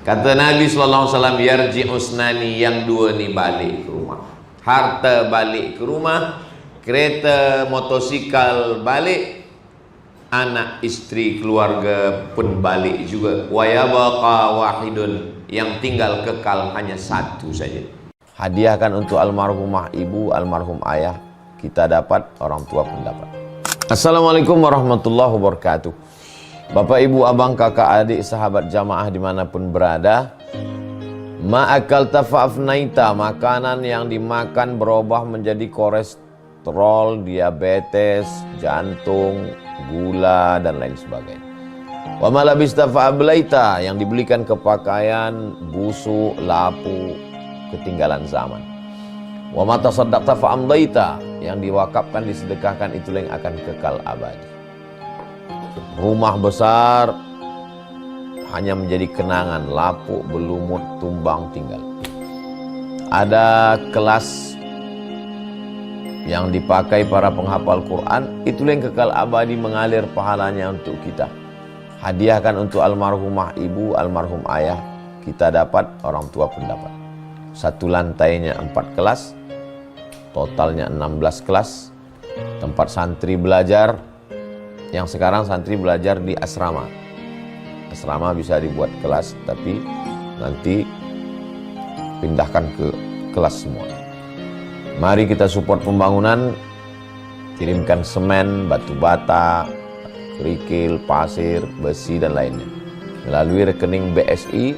Kata Nabi SAW, yarji usnani, yang dua nih balik ke rumah. Harta balik ke rumah, kereta, motosikal balik, anak, istri, keluarga pun balik juga. Wa yabqa wahidun, yang tinggal kekal hanya satu saja. Hadiahkan untuk almarhumah ibu, almarhum ayah, kita dapat, orang tua pun dapat. Assalamualaikum warahmatullahi wabarakatuh. Bapak, ibu, abang, kakak, adik, sahabat jamaah dimanapun berada, ma'akal tafa'afnaita, makanan yang dimakan berubah menjadi kolesterol, diabetes, jantung, gula, dan lain sebagainya. Wa malabista fa'ablaita, yang dibelikan ke pakaian, busuk, lapu, ketinggalan zaman. Wa mata saddaqta fa'amdaita, yang diwakafkan, disedekahkan, itulah yang akan kekal abadi. Rumah besar hanya menjadi kenangan, lapuk, berlumut, tumbang, tinggal. Ada kelas yang dipakai para penghafal Quran, itulah yang kekal abadi, mengalir pahalanya untuk kita. Hadiahkan untuk almarhumah ibu, almarhum ayah, kita dapat, orang tua pun dapat. Satu lantainya 4 kelas, totalnya 16 kelas, tempat santri belajar. Yang sekarang santri belajar di asrama. Asrama bisa dibuat kelas, tapi nanti pindahkan ke kelas semua. Mari kita support pembangunan, kirimkan semen, batu bata, kerikil, pasir, besi, dan lainnya melalui rekening BSI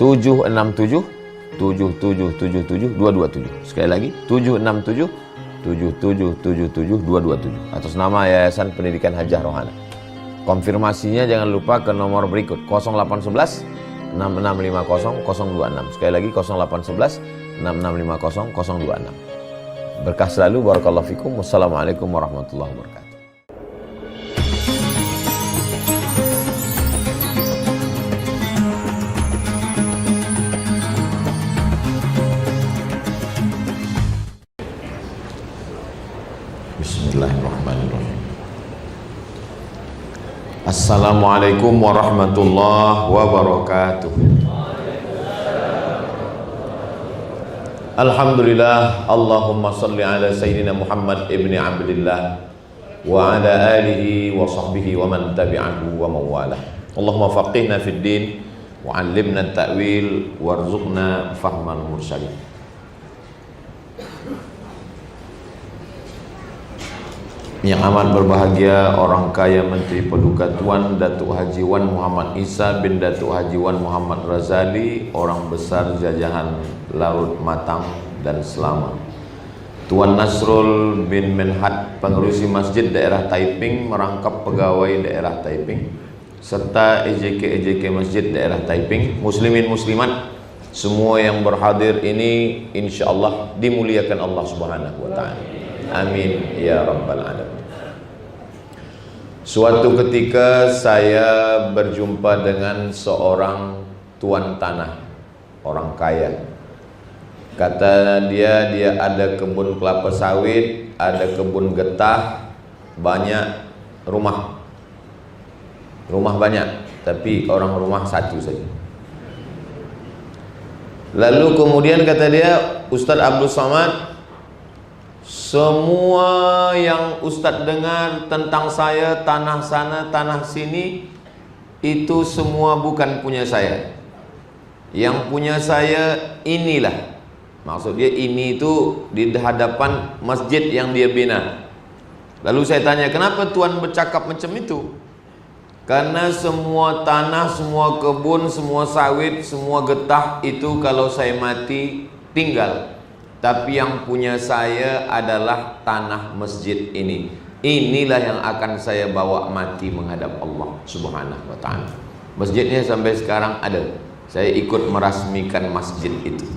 767 7777 227. Sekali lagi 767 7777 227 atas nama Yayasan Pendidikan Hajah Rohana. Konfirmasinya jangan lupa ke nomor berikut 0811 6650 026. Sekali lagi 0811 6650 026. Berkah selalu, barakallahu fikum. Wassalamualaikum warahmatullahi wabarakatuh. Bismillahirrahmanirrahim. Assalamualaikum warahmatullahi wabarakatuh. Alhamdulillah, Allahumma salli ala Sayyidina Muhammad ibni Abdillah wa ala alihi wa sahbihi wa man tabi'ahu wa mawalah. Allahumma faqihna fid din wa 'allimna at-ta'wil warzuqna fahmal mursalin. Yang amat berbahagia, orang kaya Menteri Paduka Tuan Datuk Haji Wan Muhammad Isa bin Datuk Haji Wan Muhammad Razali, orang besar jajahan Laut Matang dan Selama. Tuan Nasrul bin Menhat, pengerusi masjid daerah Taiping, merangkap pegawai daerah Taiping, serta EJK masjid daerah Taiping, muslimin muslimat, semua yang berhadir ini insyaallah dimuliakan Allah Subhanahu wa taala. Amin ya rabbal alamin. Suatu ketika saya berjumpa dengan seorang tuan tanah, orang kaya. Kata dia ada kebun kelapa sawit, ada kebun getah, banyak rumah. Rumah banyak, tapi orang rumah satu saja. Lalu kemudian kata dia, Ustaz Abdul Somad, semua yang Ustadz dengar tentang saya, tanah sana, tanah sini, itu semua bukan punya saya. Yang punya saya inilah. Maksud dia ini itu di hadapan masjid yang dia bina. Lalu saya tanya, kenapa Tuan bercakap macam itu? Karena semua tanah, semua kebun, semua sawit, semua getah itu kalau saya mati tinggal. Tapi yang punya saya adalah tanah masjid ini. Inilah yang akan saya bawa mati menghadap Allah Subhanahu wa ta'ala. Masjidnya sampai sekarang ada. Saya ikut merasmikan masjid itu.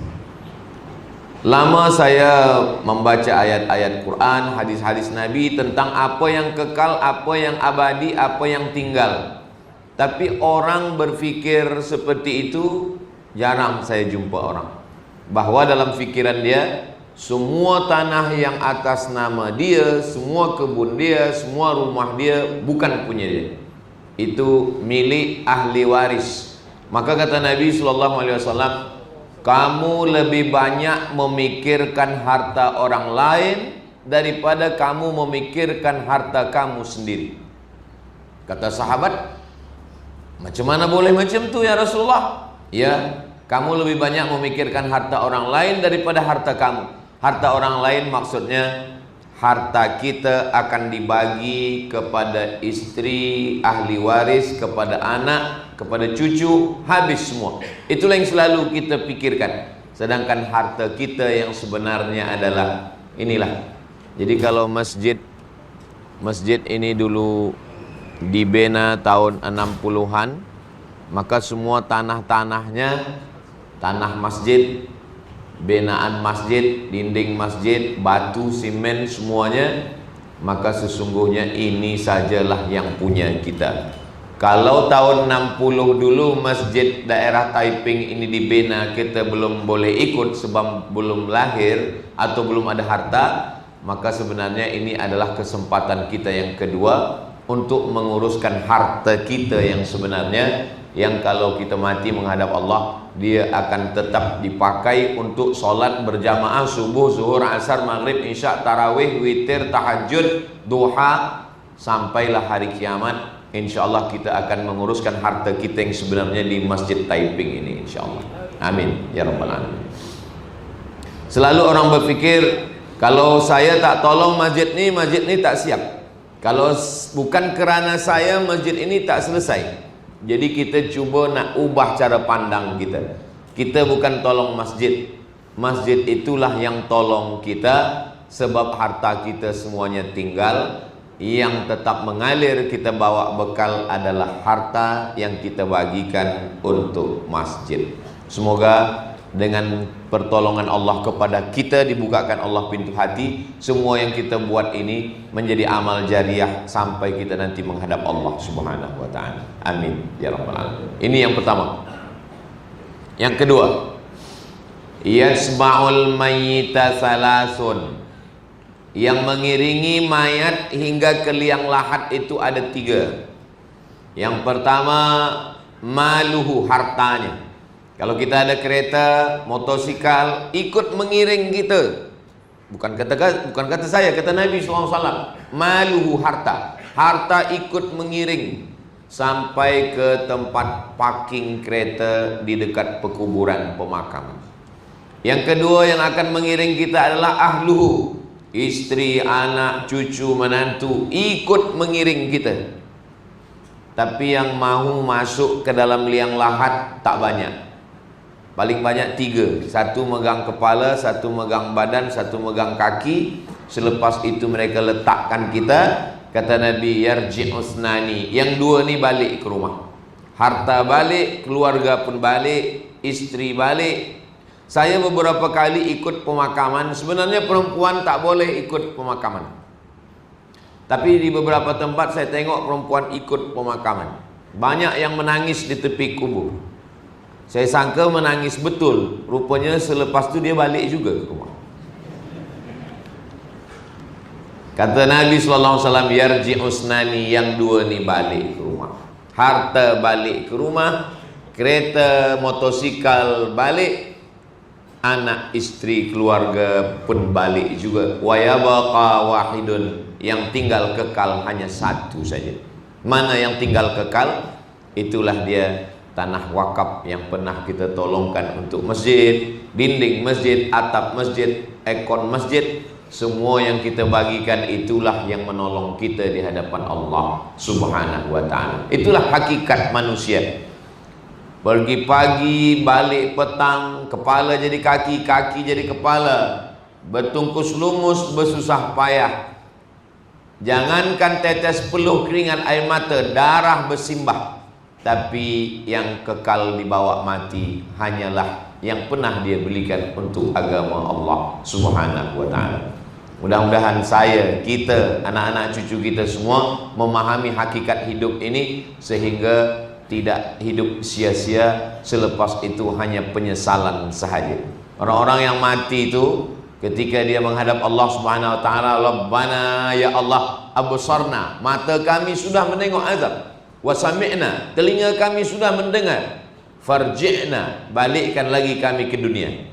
Lama saya membaca ayat-ayat Quran, hadis-hadis Nabi tentang apa yang kekal, apa yang abadi, apa yang tinggal. Tapi orang berfikir seperti itu jarang saya jumpa orang. Bahwa dalam fikiran dia, semua tanah yang atas nama dia, semua kebun dia, semua rumah dia bukan punya dia. Itu milik ahli waris. Maka kata Nabi SAW, kamu lebih banyak memikirkan harta orang lain daripada kamu memikirkan harta kamu sendiri. Kata sahabat, macam mana boleh macam tu ya Rasulullah? Ya, kamu lebih banyak memikirkan harta orang lain daripada harta kamu. Harta orang lain maksudnya harta kita akan dibagi kepada istri, ahli waris, kepada anak, kepada cucu, habis semua. Itulah yang selalu kita pikirkan. Sedangkan harta kita yang sebenarnya adalah inilah. Jadi kalau masjid ini dulu dibina tahun 60-an, maka semua tanah-tanahnya, tanah masjid, binaan masjid, dinding masjid, batu, simen, semuanya, maka sesungguhnya ini sajalah yang punya kita. Kalau tahun 60 dulu masjid daerah Taiping ini dibina, kita belum boleh ikut sebab belum lahir atau belum ada harta, maka sebenarnya ini adalah kesempatan kita yang kedua untuk menguruskan harta kita yang sebenarnya, yang kalau kita mati menghadap Allah, dia akan tetap dipakai untuk solat berjamaah subuh, zuhur, asar, maghrib, isya, tarawih, witir, tahajud, duha, sampailah hari kiamat. InsyaAllah kita akan menguruskan harta kita yang sebenarnya di Masjid Taiping ini, insyaAllah. Amin ya rabbal alamin. Selalu orang berfikir, kalau saya tak tolong masjid ni tak siap. Kalau bukan kerana saya, masjid ini tak selesai. Jadi kita cuba nak ubah cara pandang kita. Kita bukan tolong masjid, masjid itulah yang tolong kita. Sebab harta kita semuanya tinggal, yang tetap mengalir kita bawa bekal adalah harta yang kita bagikan untuk masjid. Semoga dengan pertolongan Allah kepada kita dibukakan Allah pintu hati, semua yang kita buat ini menjadi amal jariah sampai kita nanti menghadap Allah Subhanahu wa taala. Amin ya rabbal alamin. Ini yang pertama. Yang kedua, yasma'ul mayyita salasun. Yang mengiringi mayat hingga ke liang lahat itu ada 3. Yang pertama, maluhu, hartanya. Kalau kita ada kereta, motosikal, ikut mengiring kita. Bukan kata saya, kata Nabi SAW. Maluhu, harta. Harta ikut mengiring sampai ke tempat parking kereta di dekat pekuburan pemakaman. Yang kedua yang akan mengiring kita adalah ahluhu. Istri, anak, cucu, menantu ikut mengiring kita. Tapi yang mahu masuk ke dalam liang lahat tak banyak. Paling banyak 3. Satu megang kepala, satu megang badan, satu megang kaki. Selepas itu mereka letakkan kita. Kata Nabi, yarji'usnani. Yang 2 ni balik ke rumah. Harta balik, keluarga pun balik, istri balik. Saya beberapa kali ikut pemakaman. Sebenarnya perempuan tak boleh ikut pemakaman, tapi di beberapa tempat saya tengok perempuan ikut pemakaman. Banyak yang menangis di tepi kubur. Saya sangka menangis betul, rupanya selepas itu dia balik juga ke rumah. Kata Nabi SAW, yarji'usnani, yang 2 ni balik ke rumah. Harta balik ke rumah, kereta, motosikal balik, anak, istri, keluarga pun balik juga. Wa yabqa wahidun, yang tinggal kekal hanya 1 saja. Mana yang tinggal kekal? Itulah dia tanah wakaf yang pernah kita tolongkan untuk masjid, dinding masjid, atap masjid, ekon masjid. Semua yang kita bagikan itulah yang menolong kita di hadapan Allah Subhanahu wa ta'ala. Itulah hakikat manusia. Pergi pagi, balik petang, kepala jadi kaki, kaki jadi kepala, bertungkus lumus, bersusah payah. Jangankan tetes peluh keringat air mata, darah bersimbah. Tapi yang kekal dibawa mati hanyalah yang pernah dia belikan untuk agama Allah Subhanahu wa ta'ala. Mudah-mudahan saya, kita, anak-anak cucu kita semua memahami hakikat hidup ini, sehingga tidak hidup sia-sia, selepas itu hanya penyesalan sahaja. Orang-orang yang mati itu ketika dia menghadap Allah Subhanahu wa ta'ala, Rabbana ya Allah, absarna, mata kami sudah menengok azab, wa sami'na, telinga kami sudah mendengar, farji'na, balikkan lagi kami ke dunia.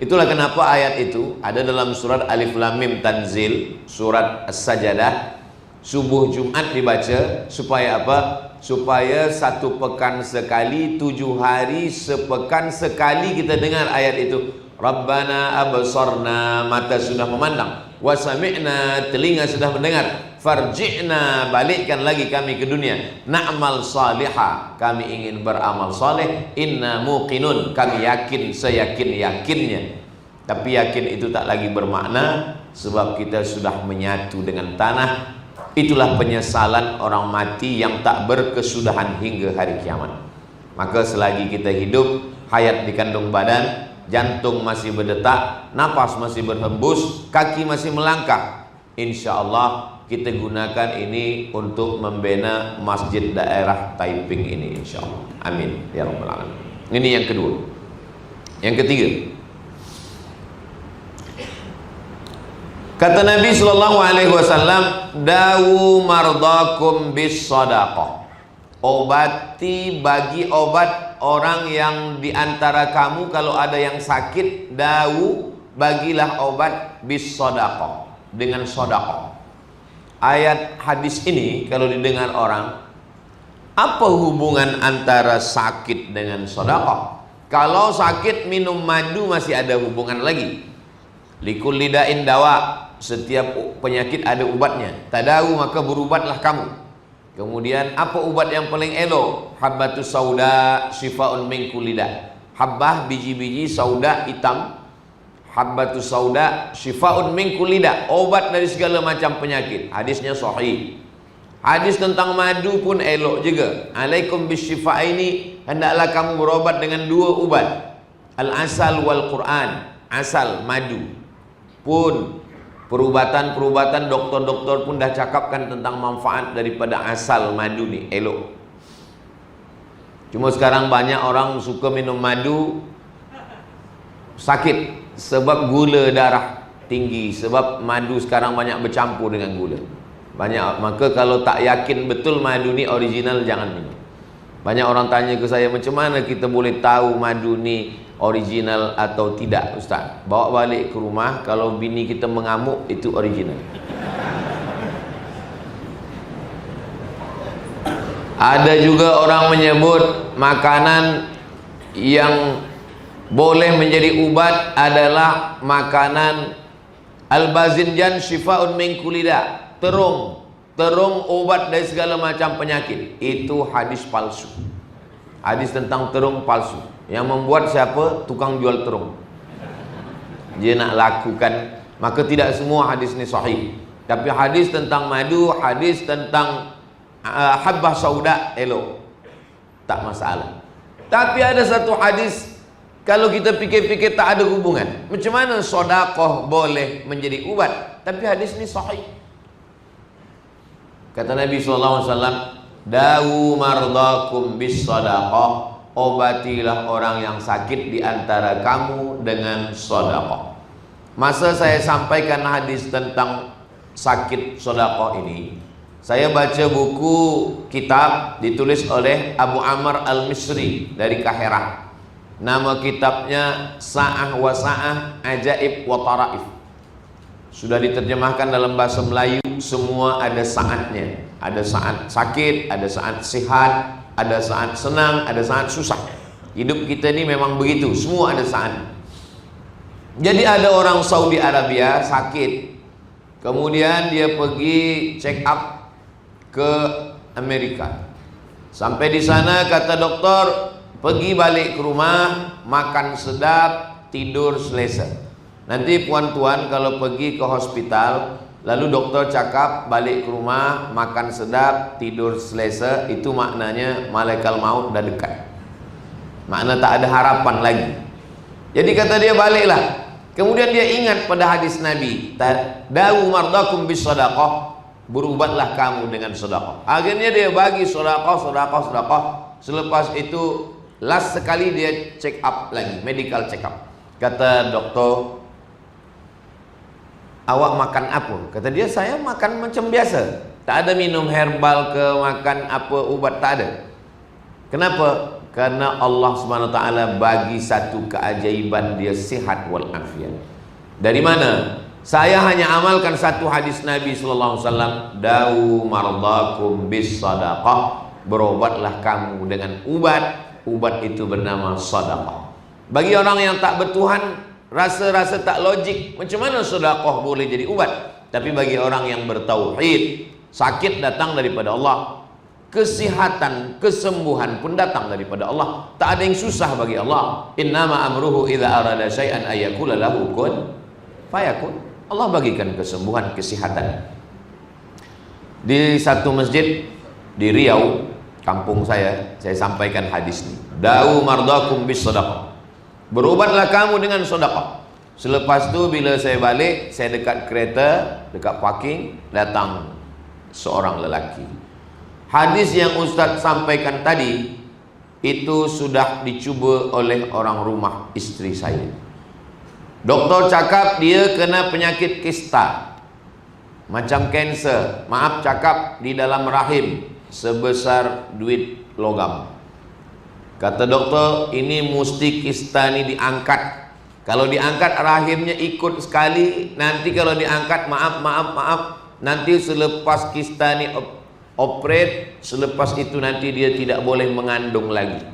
Itulah kenapa ayat itu ada dalam surat Alif Lam Mim Tanzil, surat As-Sajadah. Subuh Jumat dibaca supaya apa? Supaya 1 pekan sekali, 7 hari sepekan sekali kita dengar ayat itu. Rabbana absarna, mata sudah memandang, wa sami'na, telinga sudah mendengar, farji'na, balikkan lagi kami ke dunia, na'mal salihah, kami ingin beramal saleh, inna muqinun, kami yakin seyakin-yakinnya. Tapi yakin itu tak lagi bermakna sebab kita sudah menyatu dengan tanah. Itulah penyesalan orang mati yang tak berkesudahan hingga hari kiamat. Maka selagi kita hidup, hayat di kandung badan, jantung masih berdetak, napas masih berhembus, kaki masih melangkah, insya Allah kita gunakan ini untuk membina masjid daerah Taiping ini, insya Allah. Amin ya rabbal alamin. Ini yang kedua. Yang ketiga, kata Nabi SAW, dawu mardakum bis sadaqah, obati, bagi obat orang yang diantara kamu kalau ada yang sakit, dawu, bagilah obat bis sadaqah, dengan sadaqah. Ayat hadis ini kalau didengar orang, apa hubungan antara sakit dengan sadaqah? Kalau sakit minum madu masih ada hubungan lagi. Likulli da'in dawa, setiap penyakit ada ubatnya. Tadawu, maka berubatlah kamu. Kemudian apa ubat yang paling elok? Habbatus sauda syifaun min kulli da. Habbah, biji-biji sauda hitam. Habbatus sauda syifaun min kulli da, obat dari segala macam penyakit. Hadisnya sahih. Hadis tentang madu pun elok juga. Alaikum bisyifaini, hendaklah kamu berobat dengan 2 ubat. Al-asal wal Quran. Asal, madu pun perubatan-perubatan, doktor-doktor pun dah cakapkan tentang manfaat daripada asal madu ni, elok. Cuma sekarang banyak orang suka minum madu sakit sebab gula darah tinggi, sebab madu sekarang banyak bercampur dengan gula. Banyak, maka kalau tak yakin betul madu ni original, jangan minum. Banyak orang tanya ke saya, macam mana kita boleh tahu madu ni original atau tidak, Ustaz? Bawa balik ke rumah, kalau bini kita mengamuk, itu original. Ada juga orang menyebut makanan yang boleh menjadi ubat adalah makanan al-bazinjan syifaun min kulli da, terung obat dari segala macam penyakit. Itu hadis palsu. Hadis tentang terung palsu. Yang membuat siapa? Tukang jual terung. Dia nak lakukan. Maka tidak semua hadis ni sahih. Tapi hadis tentang madu, hadis tentang habbah sauda, elok, tak masalah. Tapi ada satu hadis, kalau kita fikir-fikir tak ada hubungan. Macam mana sedekah boleh menjadi ubat? Tapi hadis ni sahih. Kata Nabi SAW, dawu mardakum bis sadaqah, obatilah orang yang sakit di antara kamu dengan sedekah. Masa saya sampaikan hadis tentang sakit sedekah ini, saya baca buku kitab ditulis oleh Abu Amr Al-Misri dari Kahirah. Nama kitabnya Sa'ah wa Sa'ah Ajaib wa Taraif. Sudah diterjemahkan dalam bahasa Melayu. Semua ada saatnya. Ada saat sakit, ada saat sehat, ada saat senang, ada saat susah. Hidup kita ini memang begitu, semua ada saat. Jadi ada orang Saudi Arabia sakit, kemudian dia pergi check up ke Amerika. Sampai di sana kata dokter, pergi balik ke rumah, makan sedap, tidur selesa. Nanti puan-tuan kalau pergi ke hospital, lalu dokter cakap balik ke rumah, makan sedap, tidur selesa, itu maknanya malaikat maut dah dekat. Makna tak ada harapan lagi. Jadi kata dia baliklah. Kemudian dia ingat pada hadis Nabi, dawu mardakum bis sadaqah, berubatlah kamu dengan sedekah. Akhirnya dia bagi sedekah. Selepas itu last sekali dia check up lagi, medical check up. Kata doktor, awak makan apa? Kata dia, saya makan macam biasa. Tak ada minum herbal ke, makan apa ubat, tak ada. Kenapa? Karena Allah SWT bagi satu keajaiban, dia sihat walafiat. Dari mana? Saya hanya amalkan satu hadis Nabi SAW, da'u mardakum bis sadaqah, berobatlah kamu dengan ubat itu bernama sadaqah. Bagi orang yang tak bertuhan, rasa-rasa tak logik, macam mana sedekah boleh jadi ubat? Tapi bagi orang yang bertauhid, sakit datang daripada Allah, kesihatan, kesembuhan pun datang daripada Allah. Tak ada yang susah bagi Allah. Innama amruhu idza arada syai'an ayyakula lahu kun fayakun. Allah bagikan kesembuhan, kesihatan. Di satu masjid di Riau, kampung saya sampaikan hadis ini. Da'u mardakum bis sadaqah. Berobatlah kamu dengan sedekah. Selepas tu bila saya balik, saya dekat kereta, dekat parking, datang seorang lelaki. Hadis yang Ustaz sampaikan tadi itu sudah dicuba oleh orang rumah istri saya. Doktor cakap dia kena penyakit kista, macam kanser. Maaf cakap, di dalam rahim sebesar duit logam. Kata doktor, ini mesti kista ini diangkat. Kalau diangkat rahimnya ikut sekali. Nanti kalau diangkat, maaf, nanti selepas kista ini operate, selepas itu nanti dia tidak boleh mengandung lagi.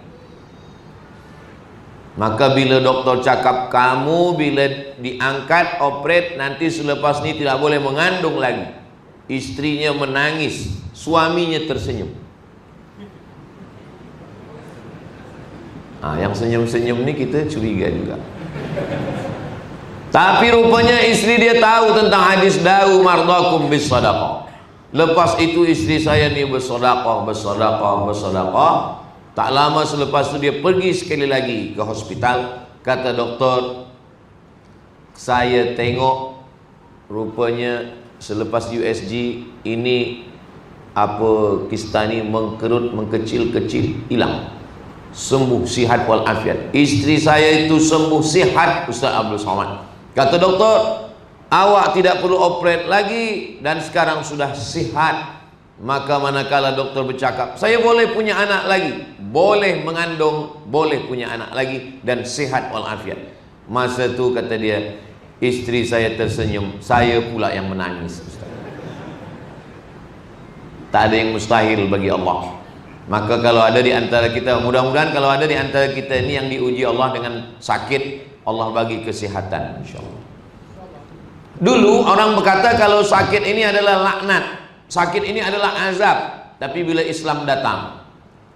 Maka bila doktor cakap kamu bila diangkat operate, nanti selepas ini tidak boleh mengandung lagi, istrinya menangis, suaminya tersenyum. Yang senyum-senyum ni kita curiga juga. Tapi rupanya istri dia tahu tentang hadis da'u mardakum bis sadaqah. Lepas itu istri saya ni bersedekah. Tak lama selepas itu dia pergi sekali lagi ke hospital. Kata doktor, saya tengok rupanya selepas USG ini apa kista ni mengkerut, mengkecil-kecil, hilang. Sembuh, sihat walafiat. Istri saya itu sembuh, sihat, Ustaz Abdul Somad. Kata doktor, awak tidak perlu operate lagi dan sekarang sudah sihat. Maka manakala doktor bercakap, saya boleh punya anak lagi, boleh mengandung, boleh punya anak lagi dan sihat walafiat. Masa tu kata dia, istri saya tersenyum, saya pula yang menangis, Ustaz. Tak ada yang mustahil bagi Allah. Maka kalau ada di antara kita, mudah-mudahan kalau ada di antara kita ini yang diuji Allah dengan sakit, Allah bagi kesehatan, insyaallah. Dulu orang berkata kalau sakit ini adalah laknat, sakit ini adalah azab. Tapi bila Islam datang,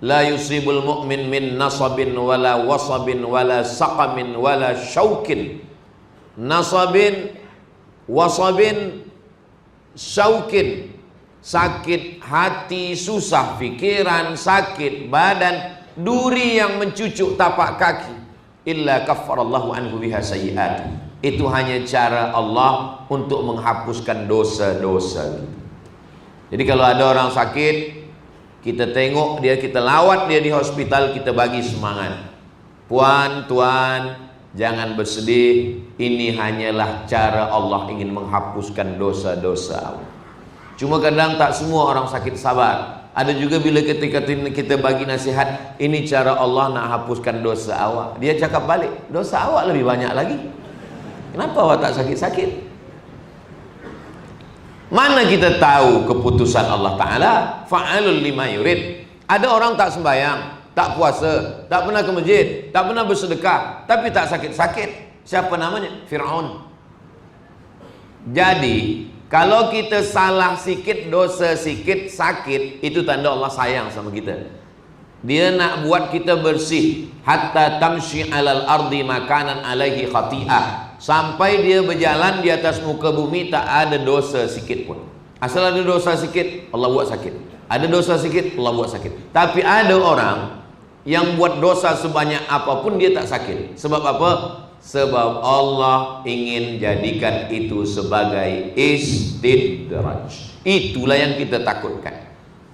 la yusibul mu'min min nasabin wala wasabin wala saqamin wala syaukin. Nasabin, wasabin, syaukin. Sakit hati, susah fikiran, sakit badan, duri yang mencucuk tapak kaki, illa kaffarallahu anhu biha sayyi'at. Itu hanya cara Allah untuk menghapuskan dosa-dosa. Jadi kalau ada orang sakit, kita tengok dia, kita lawat dia di hospital, kita bagi semangat. Puan, tuan, jangan bersedih, ini hanyalah cara Allah ingin menghapuskan dosa-dosa. Cuma kadang tak semua orang sakit sabar. Ada juga bila ketika kita bagi nasihat, ini cara Allah nak hapuskan dosa awak, dia cakap balik, dosa awak lebih banyak lagi. Kenapa awak tak sakit-sakit? Mana kita tahu keputusan Allah Ta'ala? Fa'alul lima yurid. Ada orang tak sembahyang, tak puasa, tak pernah ke masjid, tak pernah bersedekah, tapi tak sakit-sakit. Siapa namanya? Fir'aun. Jadi kalau kita salah sikit, dosa sikit, sakit, itu tanda Allah sayang sama kita. Dia nak buat kita bersih. Hatta tamshi alal ardi makanan alaihi khati'ah. Sampai dia berjalan di atas muka bumi tak ada dosa sikit pun. Asal ada dosa sikit, Allah buat sakit. Ada dosa sikit, Allah buat sakit. Tapi ada orang yang buat dosa sebanyak apapun dia tak sakit. Sebab apa? Sebab Allah ingin jadikan itu sebagai istidraj. Itulah yang kita takutkan.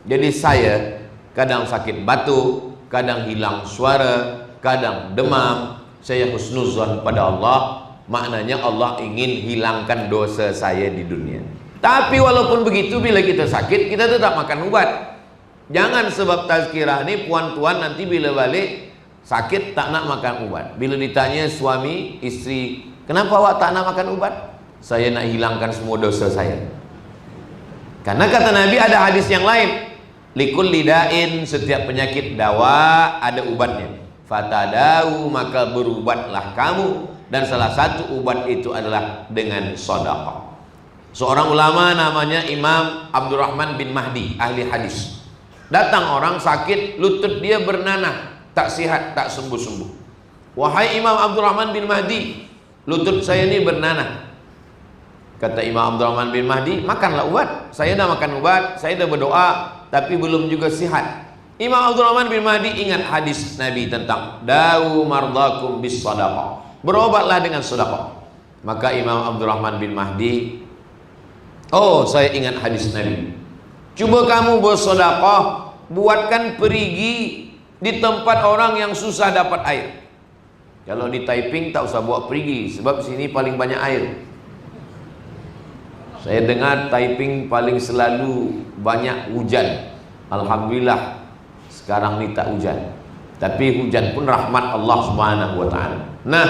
Jadi saya kadang sakit batuk, kadang hilang suara, kadang demam. Saya husnuzan pada Allah. Maknanya Allah ingin hilangkan dosa saya di dunia. Tapi walaupun begitu, bila kita sakit, kita tetap makan ubat. Jangan sebab tazkirah ini puan-tuan nanti bila balik sakit tak nak makan ubat. Bila ditanya suami, istri, kenapa awak tak nak makan ubat? Saya nak hilangkan semua dosa saya. Karena kata Nabi ada hadis yang lain, likul lidain, setiap penyakit dawa ada ubatnya. Fatadau, maka berubatlah kamu. Dan salah satu ubat itu adalah dengan sedekah. Seorang ulama namanya Imam Abdurrahman bin Mahdi, ahli hadis. Datang orang sakit, lutut dia bernanah, tak sihat, tak sembuh-sembuh. Wahai Imam Abdurrahman bin Mahdi, lutut saya ini bernanah. Kata Imam Abdurrahman bin Mahdi, makanlah obat. Saya dah makan obat, saya dah berdoa, tapi belum juga sihat. Imam Abdurrahman bin Mahdi ingat hadis Nabi tentang dawu mardakum bis sadaqah, berobatlah dengan sedekah. Maka Imam Abdurrahman bin Mahdi, oh saya ingat hadis Nabi, coba kamu bersedekah, buatkan perigi di tempat orang yang susah dapat air. Kalau di Taiping tak usah buat perigi, sebab sini paling banyak air. Saya dengar Taiping paling selalu banyak hujan. Alhamdulillah sekarang ni tak hujan, tapi hujan pun rahmat Allah Subhanahu wa ta'ala. Nah,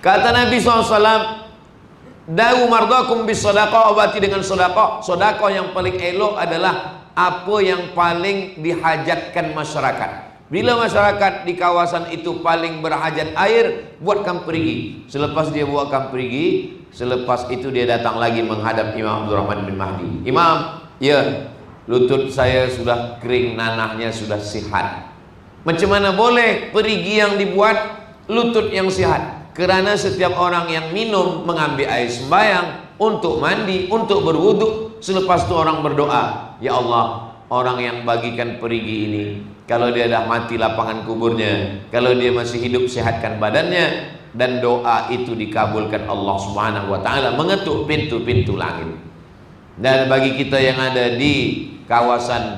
kata Nabi SAW, dawu mardakum bis sedekah, obati dengan sedekah. Sedekah yang paling elok adalah apa yang paling dihajatkan masyarakat. Bila masyarakat di kawasan itu paling berhajat air, buatkan perigi. Selepas dia buatkan perigi, selepas itu dia datang lagi menghadap Imam Abdurrahman bin Mahdi. Imam, ya, lutut saya sudah kering, nanahnya sudah sihat. Macam mana boleh perigi yang dibuat lutut yang sihat? Kerana setiap orang yang minum, mengambil air sembahyang, untuk mandi, untuk berwudu, selepas itu orang berdoa, ya Allah, orang yang bagikan perigi ini, kalau dia dah mati lapangan kuburnya, kalau dia masih hidup sehatkan badannya, dan doa itu dikabulkan Allah Subhanahu wa ta'ala, mengetuk pintu-pintu langit. Dan bagi kita yang ada di kawasan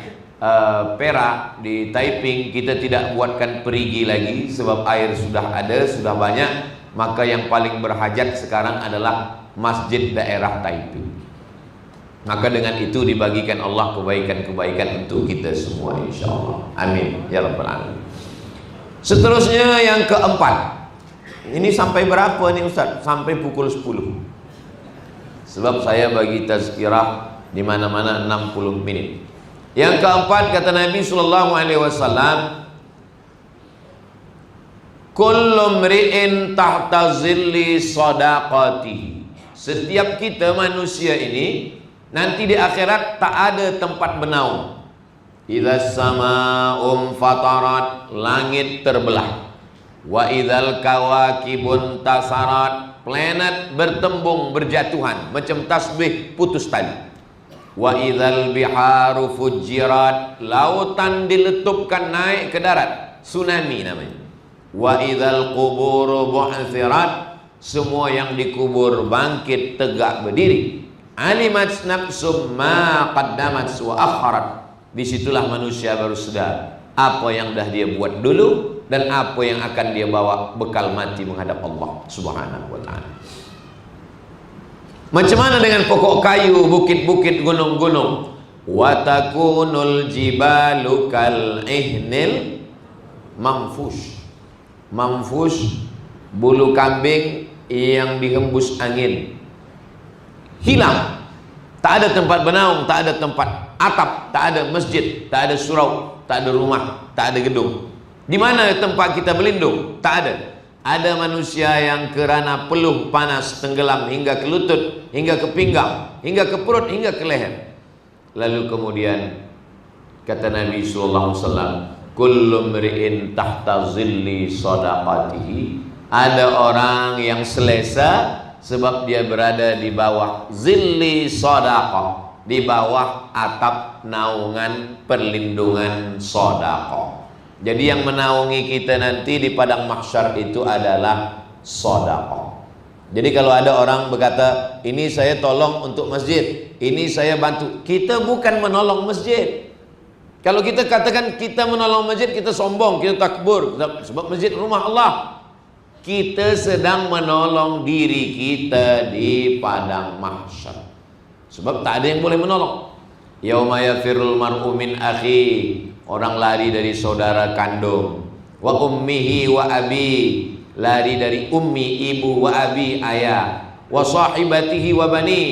Perak, di Taiping, kita tidak buatkan perigi lagi sebab air sudah ada, sudah banyak. Maka yang paling berhajat sekarang adalah masjid daerah Taiping. Maka dengan itu dibagikan Allah kebaikan-kebaikan untuk kita semua, insyaAllah. Amin ya rabbal alamin. Seterusnya yang keempat. Ini sampai berapa nih Ustaz? Sampai pukul 10. Sebab saya bagi tazkirah di mana-mana 60 menit. Yang keempat, kata Nabi sallallahu alaihi wasallam, kullu mri'in tahta zilli shadaqatihi. Setiap kita manusia ini nanti di akhirat tak ada tempat bernaung. Idza sama'um fatarat, langit terbelah. Wa idzal kawakibun tasarat, planet bertembung, berjatuhan macam tasbih putus tali. Wa idzal biharu fujirat, lautan diletupkan naik ke darat, tsunami namanya. Wa idzal quburu bu'thirat, semua yang dikubur bangkit tegak berdiri. Alimat nafsum ma qaddamat wa akharat, disitulah manusia baru sadar apa yang dah dia buat dulu dan apa yang akan dia bawa bekal mati menghadap Allah Subhanahu wa ta'ala. Macam mana dengan pokok kayu, bukit-bukit, gunung-gunung? Wa takunul jibalu kal ihnil manfush. Manfush, bulu kambing yang dihembus angin. Hilang. Tak ada tempat bernaung, tak ada tempat atap, tak ada masjid, tak ada surau, tak ada rumah, tak ada gedung. Di mana tempat kita berlindung? Tak ada. Ada manusia yang kerana peluh panas tenggelam hingga ke lutut, hingga ke pinggang, hingga ke perut, hingga ke leher. Lalu kemudian kata Nabi sallallahu alaihi wasallam, kullu mri'in tahta zilli shadaqatihi. Ada orang yang selesa sebab dia berada di bawah zilli shadaqah, di bawah atap naungan perlindungan sedekah. Jadi yang menaungi kita nanti di padang mahsyar itu adalah sedekah. Jadi kalau ada orang berkata, ini saya tolong untuk masjid, ini saya bantu, kita bukan menolong masjid. Kalau kita katakan kita menolong masjid, kita sombong, kita takbur, sebab masjid rumah Allah. Kita sedang menolong diri kita di padang mahsyar. Sebab tak ada yang boleh menolong. Yauma yafirul mar'u min akhi orang lari dari saudara kandung. Wa ummihi wa abi, lari dari ummi ibu, wa abi ayah. Wa sahibatihi wa bani,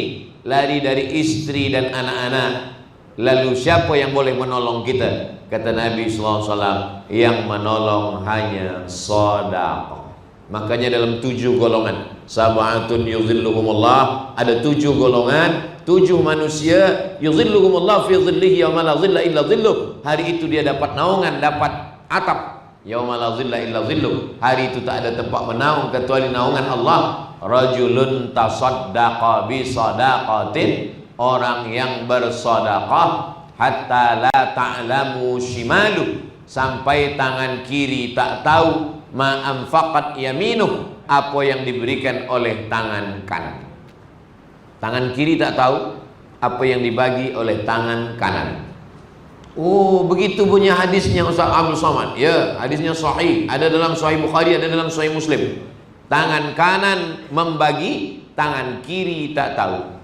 lari dari istri dan anak-anak. Lalu siapa yang boleh menolong kita? Kata Nabi SAW, yang menolong hanya sedekah. Makanya dalam 7 golongan, sab'atun yuzilluhumullah, ada 7 golongan, 7 manusia, yuzilluhumullah fi dhillihi yauma la dhilla illa dhilluh. Hari itu dia dapat naungan, dapat atap. Yauma la dhilla illa dhilluh. Hari itu tak ada tempat menaung kecuali naungan Allah. Rajulun tasaddaqa bi sadaqatin, orang yang bersedekah hatta la ta'lamu shimalu, sampai tangan kiri tak tahu ma anfaqat yaminuh, apa yang diberikan oleh tangan kanan. Tangan kiri tak tahu apa yang dibagi oleh tangan kanan. Oh, begitu punya hadisnya Ustaz Abdul Somad. Ya, hadisnya sahih, ada dalam Sahih Bukhari, ada dalam Sahih Muslim. Tangan kanan membagi, tangan kiri tak tahu.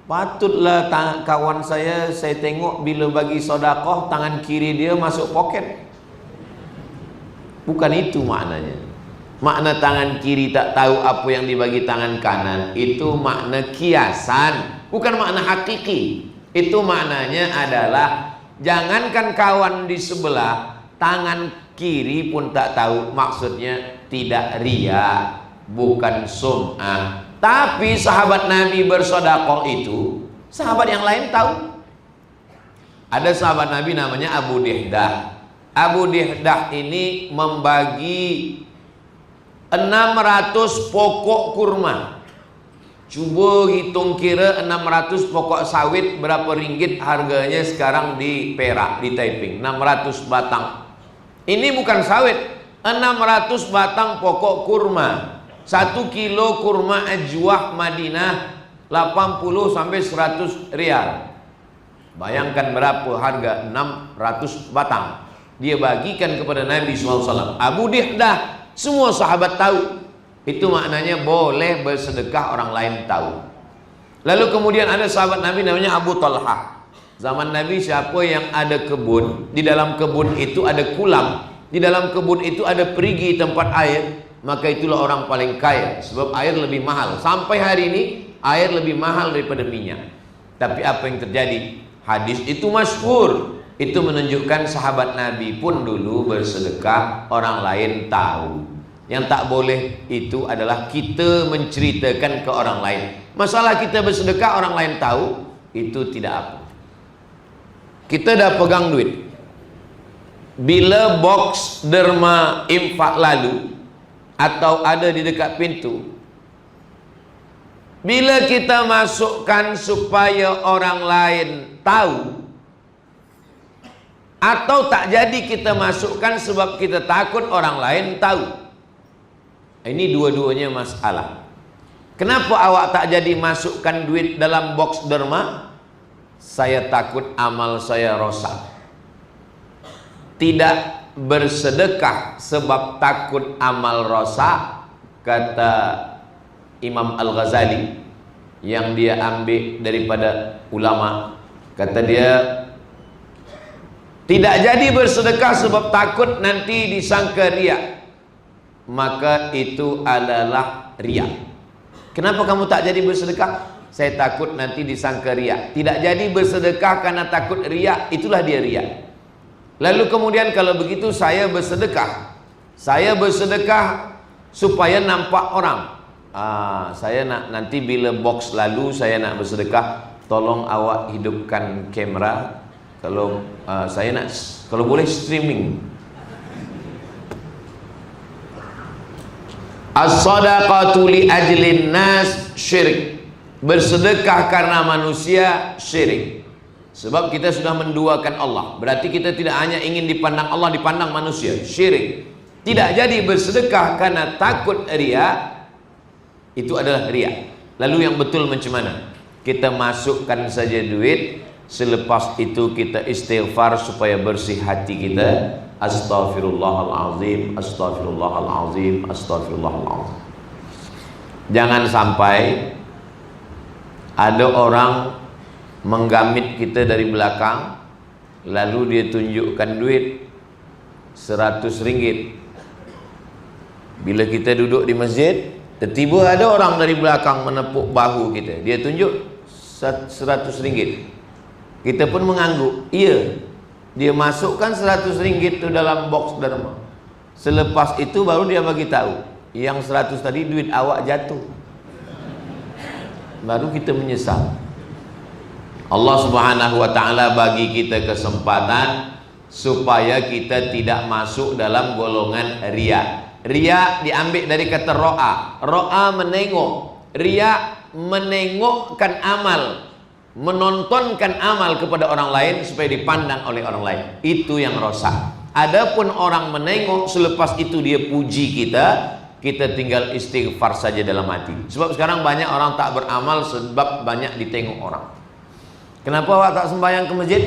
Patutlah kawan saya tengok bila bagi sedekah tangan kiri dia masuk poket. Bukan itu maknanya. Makna tangan kiri tak tahu apa yang dibagi tangan kanan itu makna kiasan, bukan makna hakiki. Itu maknanya adalah jangankan kawan di sebelah, tangan kiri pun tak tahu. Maksudnya tidak riya, bukan sum'ah. Tapi sahabat Nabi bersedekah itu sahabat yang lain tahu. Ada sahabat Nabi namanya Abu Dihdah. Abu Dihdah ini membagi 600 pokok kurma. Coba hitung kira 600 pokok sawit berapa ringgit harganya sekarang di Perak, di Taiping. 600 batang. Ini bukan sawit, 600 batang pokok kurma. 1 kilo kurma ajwah Madinah 80 sampai 100 rial. Bayangkan berapa harga 600 batang. Dia bagikan kepada Nabi SAW. Abu Dihdah, semua sahabat tahu. Itu maknanya boleh bersedekah, orang lain tahu. Lalu kemudian ada sahabat Nabi namanya Abu Talha. Zaman Nabi siapa yang ada kebun, di dalam kebun itu ada kulam, di dalam kebun itu ada perigi tempat air, maka itulah orang paling kaya. Sebab air lebih mahal. Sampai hari ini air lebih mahal daripada minyak. Tapi apa yang terjadi? Hadis itu masyhur. Itu menunjukkan sahabat Nabi pun dulu bersedekah, orang lain tahu. Yang tak boleh itu adalah kita menceritakan ke orang lain. Masalah kita bersedekah orang lain tahu, itu tidak apa. Kita dah pegang duit. Bila box derma infak lalu atau ada di dekat pintu, bila kita masukkan supaya orang lain tahu, atau tak jadi kita masukkan sebab kita takut orang lain tahu. Ini dua-duanya masalah. Kenapa awak tak jadi masukkan duit dalam box derma? Saya takut amal saya rosak. Tidak bersedekah sebab takut amal rosak, kata Imam Al-Ghazali yang dia ambil daripada ulama. Kata dia, tidak jadi bersedekah sebab takut nanti disangka riak, maka itu adalah riak. Kenapa kamu tak jadi bersedekah? Saya takut nanti disangka riak. Tidak jadi bersedekah karena takut riak, itulah dia riak. Lalu kemudian kalau begitu saya bersedekah. Saya bersedekah supaya nampak orang. Saya nak nanti bila box lalu saya nak bersedekah, tolong awak hidupkan kamera. Kalau saya nak, kalau boleh streaming. As-sadaqatu li ajlin nas syirik. Bersedekah karena manusia syirik. Sebab kita sudah menduakan Allah. Berarti kita tidak hanya ingin dipandang Allah, dipandang manusia. Syirik. Tidak jadi bersedekah karena takut riya, itu adalah riya. Lalu yang betul macam mana? Kita masukkan saja duit, selepas itu kita istighfar supaya bersih hati kita. Astaghfirullahalazim, astaghfirullahalazim, astaghfirullahalazim. Jangan sampai ada orang menggamit kita dari belakang, lalu dia tunjukkan duit 100 ringgit. Bila kita duduk di masjid, tiba-tiba ada orang dari belakang menepuk bahu kita, dia tunjuk 100 ringgit. Kita pun mengangguk, iya. Dia masukkan 100 ringgit tu dalam box derma. Selepas itu baru dia bagi tahu, yang 100 tadi duit awak jatuh. Baru kita menyesal. Allah Subhanahu wa taala bagi kita kesempatan supaya kita tidak masuk dalam golongan riya. Riya diambil dari kata ro'a. Ro'a menengok. Riya menengokkan amal, menontonkan amal kepada orang lain supaya dipandang oleh orang lain. Itu yang rosak. Adapun orang menengok, selepas itu dia puji kita, kita tinggal istighfar saja dalam hati. Sebab sekarang banyak orang tak beramal sebab banyak ditengok orang. Kenapa awak tak sembahyang ke masjid?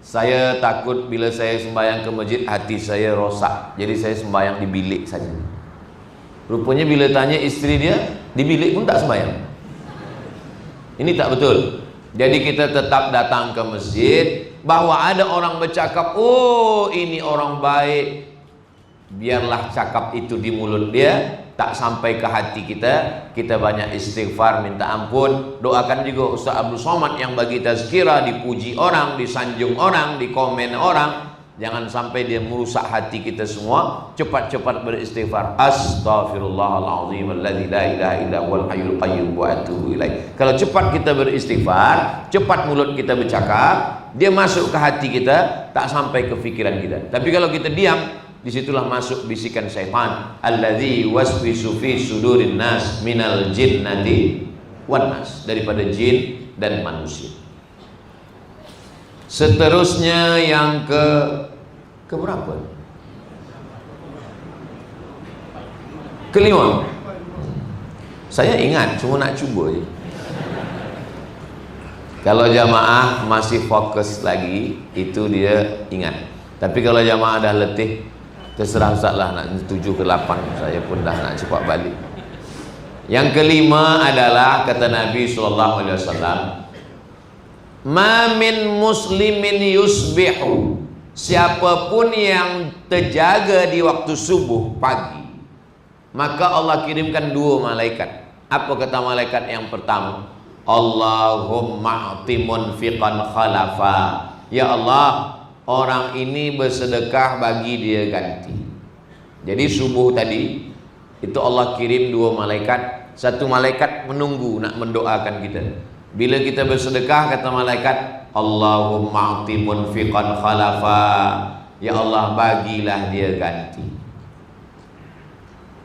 Saya takut bila saya sembahyang ke masjid hati saya rosak, jadi saya sembahyang di bilik saja. Rupanya bila tanya istri dia, di bilik pun tak sembahyang. Ini tak betul. Jadi kita tetap datang ke masjid. Bahwa ada orang bercakap, oh ini orang baik, biarlah cakap itu di mulut dia, tak sampai ke hati kita. Kita banyak istighfar, minta ampun. Doakan juga Ustaz Abdul Somad yang bagi tazkirah, dipuji orang, disanjung orang, dikomen orang. Jangan sampai dia merusak hati kita semua. Cepat-cepat beristighfar. Astaghfirullahaladzim alladzi la ilaha illa huwal hayyul qayyum wa atubu ilaih. Kalau cepat kita beristighfar, cepat mulut kita bercakap, dia masuk ke hati kita, tak sampai ke fikiran kita. Tapi kalau kita diam, disitulah masuk bisikan syaitan, alladzi waswisu fi sudurin nas minal jinnati wan nas, daripada jin dan manusia. Seterusnya yang ke berapa? Kelima. Saya ingat, cuma nak cuba je. Kalau jamaah masih fokus lagi, itu dia ingat. Tapi kalau jamaah dah letih, terserah Ustaz lah, nak 7 ke 8, saya pun dah nak cepat balik. Yang kelima adalah kata Nabi SAW, ma min muslimin yusbihu, siapapun yang terjaga di waktu subuh pagi, maka Allah kirimkan 2 malaikat. Apa kata malaikat yang pertama? Allahumma a'ti munfiqan khalafa. Ya Allah, orang ini bersedekah, bagi dia ganti. Jadi subuh tadi itu Allah kirim 2 malaikat. Satu malaikat menunggu nak mendoakan kita. Bila kita bersedekah, kata malaikat, Allahumma a'ti munfiqan khalafa. Ya Allah, bagilah dia ganti.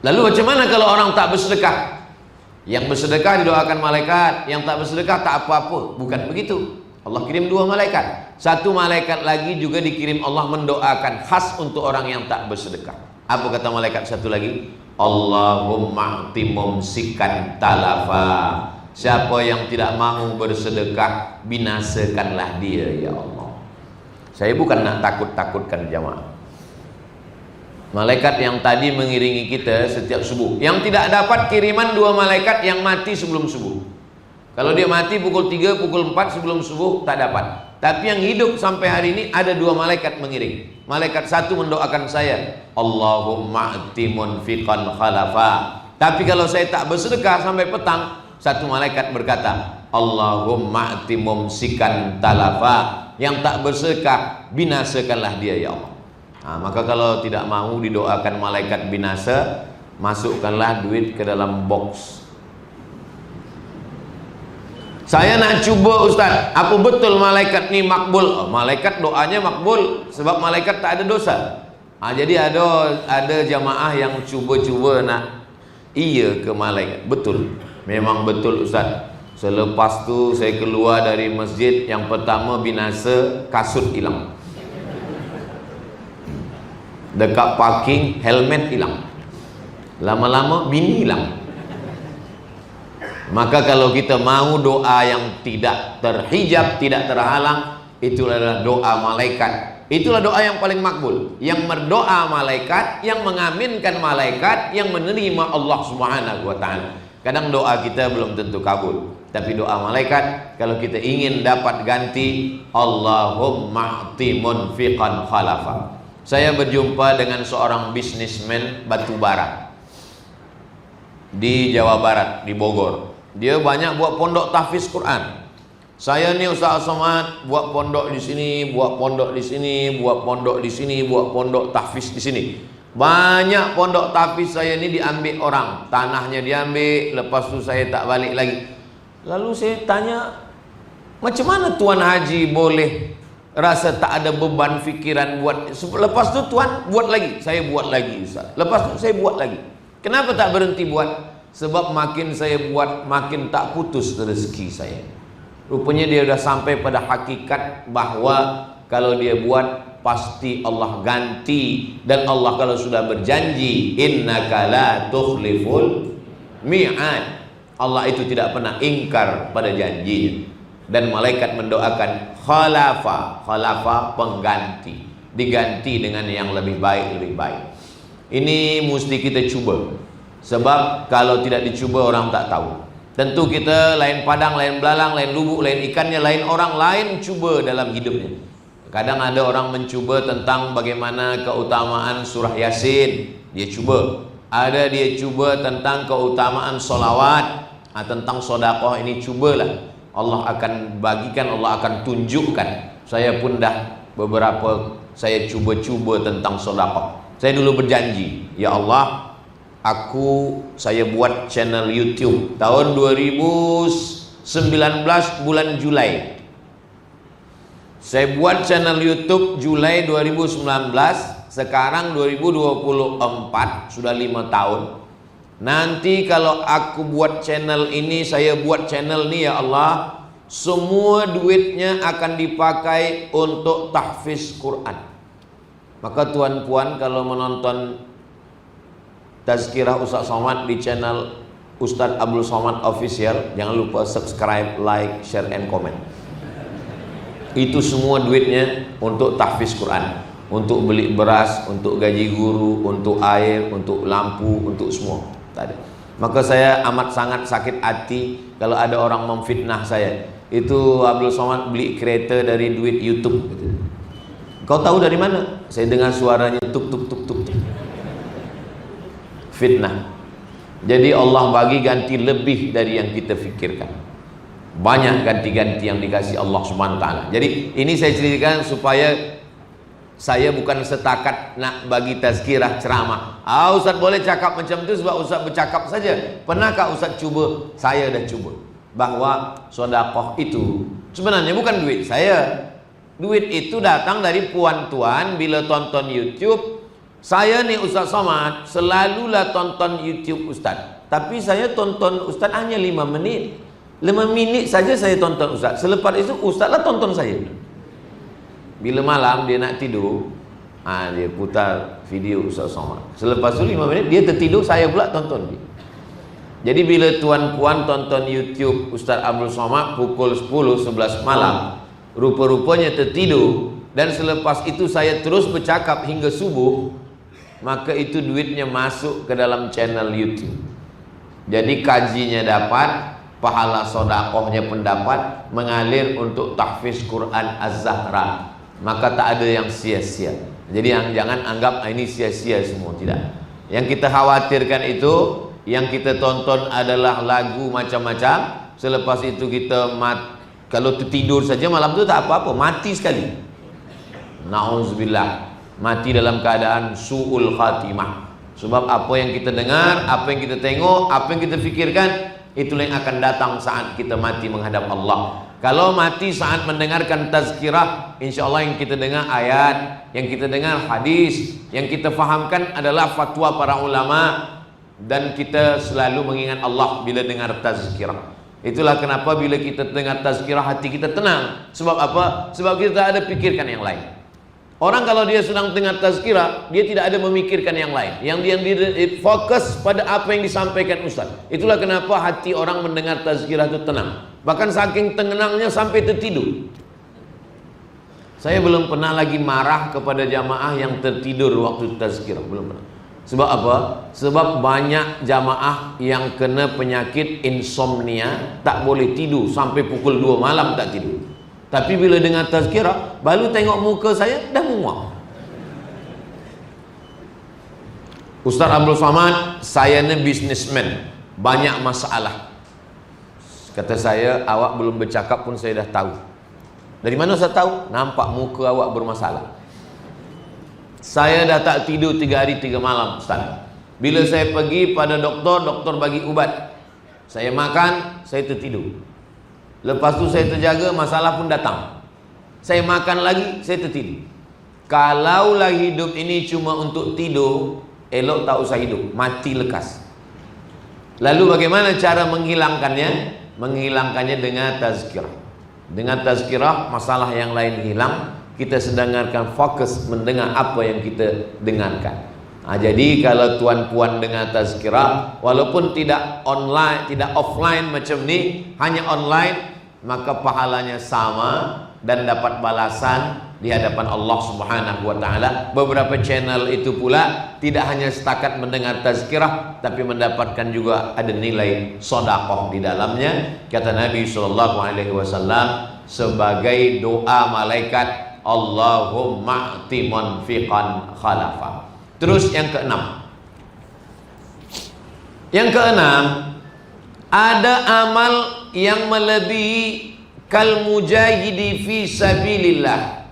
Lalu macam mana kalau orang tak bersedekah? Yang bersedekah didoakan malaikat, yang tak bersedekah tak apa-apa. Bukan begitu. Allah kirim 2 malaikat. Satu malaikat lagi juga dikirim Allah mendoakan khas untuk orang yang tak bersedekah. Apa kata malaikat satu lagi? Allahumma a'ti mumsikan talafa. Siapa yang tidak mahu bersedekah, binasakanlah dia ya Allah. Saya bukan nak takut-takutkan jamaah. Malaikat yang tadi mengiringi kita setiap subuh, yang tidak dapat kiriman 2 malaikat yang mati sebelum subuh. Kalau dia mati pukul 3, pukul 4 sebelum subuh, tak dapat. Tapi yang hidup sampai hari ini ada 2 malaikat mengiring. Malaikat satu mendoakan saya, Allahumma a'ti munfiqan khalafa. Tapi kalau saya tak bersedekah sampai petang, satu malaikat berkata, Allahumma a'ti mumsikan talafa. Yang tak bersedekah, binasakanlah dia ya Allah. Maka kalau tidak mahu didoakan malaikat binasa, masukkanlah duit ke dalam box. Saya nak cuba Ustaz, apa betul malaikat ni makbul? Malaikat doanya makbul sebab malaikat tak ada dosa. Jadi ada jamaah yang cuba-cuba nak iya ke malaikat. Betul, memang betul Ustaz. Selepas tu saya keluar dari masjid, yang pertama binasa, kasut hilang. Dekat parking, helmet hilang. Lama-lama bini hilang. Maka kalau kita mau doa yang tidak terhijab, tidak terhalang, itulah adalah doa malaikat. Itulah doa yang paling makbul. Yang berdoa malaikat, yang mengaminkan malaikat, yang menerima Allah Subhanahu wa ta'ala. Kadang doa kita belum tentu kabul, tapi doa malaikat kalau kita ingin dapat ganti, Allahumma a'ti munfiqan khalafa. Saya berjumpa dengan seorang bisnismen batu bara di Jawa Barat, di Bogor. Dia banyak buat pondok tahfiz Quran. Saya nih Ustaz Somad buat pondok di sini, buat pondok di sini, buat pondok di sini, buat pondok tahfiz di sini. Banyak pondok tahfiz saya ini diambil orang, tanahnya diambil, lepas tu saya tak balik lagi. Lalu saya tanya, macam mana Tuan Haji boleh rasa tak ada beban fikiran buat? Lepas tu Tuan buat lagi, saya buat lagi Ustaz. Lepas tu saya buat lagi. Kenapa tak berhenti buat? Sebab makin saya buat, makin tak putus rezeki saya. Rupanya dia sudah sampai pada hakikat bahwa kalau dia buat pasti Allah ganti, dan Allah kalau sudah berjanji innaka la tukhliful mi'ad, Allah itu tidak pernah ingkar pada janjinya. Dan malaikat mendoakan khalafa, khalafa pengganti, diganti dengan yang lebih baik, lebih baik. Ini mesti kita cuba, sebab kalau tidak dicuba orang tak tahu. Tentu kita lain padang, lain belalang, lain lubuk, lain ikannya, lain orang, lain cuba dalam hidupnya. Kadang ada orang mencuba tentang bagaimana keutamaan surah Yasin, dia cuba. Ada dia cuba tentang keutamaan solawat, tentang sodakoh, ini cubalah. Allah akan bagikan, Allah akan tunjukkan. Saya pun dah beberapa, saya cuba-cuba tentang sodakoh. Saya dulu berjanji, ya Allah, saya buat channel YouTube tahun 2019 bulan Julai. Saya buat channel YouTube Julai 2019, sekarang 2024, sudah 5 tahun. Nanti kalau aku buat channel ini, saya buat channel ini ya Allah, semua duitnya akan dipakai untuk tahfiz Quran. Maka tuan-puan kalau menonton Tazkirah Ustaz Somad di channel Ustaz Abdul Somad Official, jangan lupa subscribe, like, share, and comment. Itu semua duitnya untuk tahfiz Quran, untuk beli beras, untuk gaji guru, untuk air, untuk lampu, untuk semua. Tadi. Maka saya amat sangat sakit hati kalau ada orang memfitnah saya. Itu Abdul Somad beli kereta dari duit YouTube. Kau tahu dari mana? Saya dengar suaranya tuk tuk tuk tuk tuk. Fitnah. Jadi Allah bagi ganti lebih dari yang kita fikirkan. Banyak ganti-ganti yang dikasih Allah Subhanahu wa taala. Jadi ini saya ceritakan supaya saya bukan setakat nak bagi tazkirah ceramah. Ustaz boleh cakap macam itu sebab Ustaz bercakap saja. Pernahkah Ustaz cuba? Saya dah cuba. Bahwa sedekah itu sebenarnya bukan duit saya. Duit itu datang dari puan tuan bila tonton YouTube. Saya nih Ustaz Somad selalulah tonton YouTube Ustaz. Tapi saya tonton Ustaz hanya 5 menit. 5 minit saja saya tonton Ustaz. Selepas itu Ustaz lah tonton saya. Bila malam dia nak tidur, dia putar video Ustaz Somad. Selepas itu 5 minit dia tertidur, saya pula tonton dia. Jadi bila tuan-puan tonton YouTube Ustaz Abdul Somad pukul 10-11 malam, rupa-rupanya tertidur, dan selepas itu saya terus bercakap hingga subuh, maka itu duitnya masuk ke dalam channel YouTube. Jadi kajinya dapat, pahala sodakohnya pun dapat, mengalir untuk tahfiz Quran Az-Zahra. Maka tak ada yang sia-sia. Jadi jangan anggap ini sia-sia semua, tidak. Yang kita khawatirkan itu, yang kita tonton adalah lagu macam-macam. Selepas itu kita kalau tertidur saja malam itu tak apa-apa, mati sekali. Na'udzubillah, mati dalam keadaan su'ul khatimah. Sebab apa yang kita dengar, apa yang kita tengok, apa yang kita fikirkan, itulah yang akan datang saat kita mati menghadap Allah. Kalau mati saat mendengarkan tazkirah, insya Allah yang kita dengar ayat, yang kita dengar hadis, yang kita fahamkan adalah fatwa para ulama, dan kita selalu mengingat Allah bila dengar tazkirah. Itulah kenapa bila kita dengar tazkirah hati kita tenang. Sebab apa? Sebab kita tak ada pikirkan yang lain. Orang kalau dia sedang dengar tazkirah, dia tidak ada memikirkan yang lain. Yang dia fokus pada apa yang disampaikan Ustaz. Itulah kenapa hati orang mendengar tazkirah itu tenang. Bahkan saking tenangnya sampai tertidur. Saya belum pernah lagi marah kepada jamaah yang tertidur waktu tazkirah, belum pernah. Sebab apa? Sebab banyak jamaah yang kena penyakit insomnia, tak boleh tidur sampai pukul 2 malam tak tidur. Tapi bila dengar tazkirah, baru tengok muka saya dah muak. Ustaz Abdul Somad, saya ni businessman, banyak masalah. Kata saya, awak belum bercakap pun saya dah tahu. Dari mana saya tahu? Nampak muka awak bermasalah. Saya dah tak tidur 3 hari 3 malam, Ustaz. Bila saya pergi pada doktor, doktor bagi ubat. Saya makan, saya tertidur. Lepas tu saya terjaga, masalah pun datang. Saya makan lagi, saya tertidur. Kalaulah hidup ini cuma untuk tidur, elok tak usah hidup, mati lekas. Lalu bagaimana cara menghilangkannya? Menghilangkannya dengan tazkirah. Dengan tazkirah, masalah yang lain hilang. Kita sedangkan fokus mendengar apa yang kita dengarkan. Jadi kalau tuan-puan dengar tazkirah, walaupun tidak online, tidak offline macam ni, hanya online, maka pahalanya sama dan dapat balasan di hadapan Allah Subhanahu wa taala. Beberapa channel itu pula tidak hanya setakat mendengar tazkirah, tapi mendapatkan juga ada nilai sedekah di dalamnya. Kata Nabi sallallahu alaihi wasallam, sebagai doa malaikat, Allahumma a'ti munfiqan khalafa. Terus yang keenam. Yang keenam, ada amal yang melebihi kal mujahidi fi sabilillah.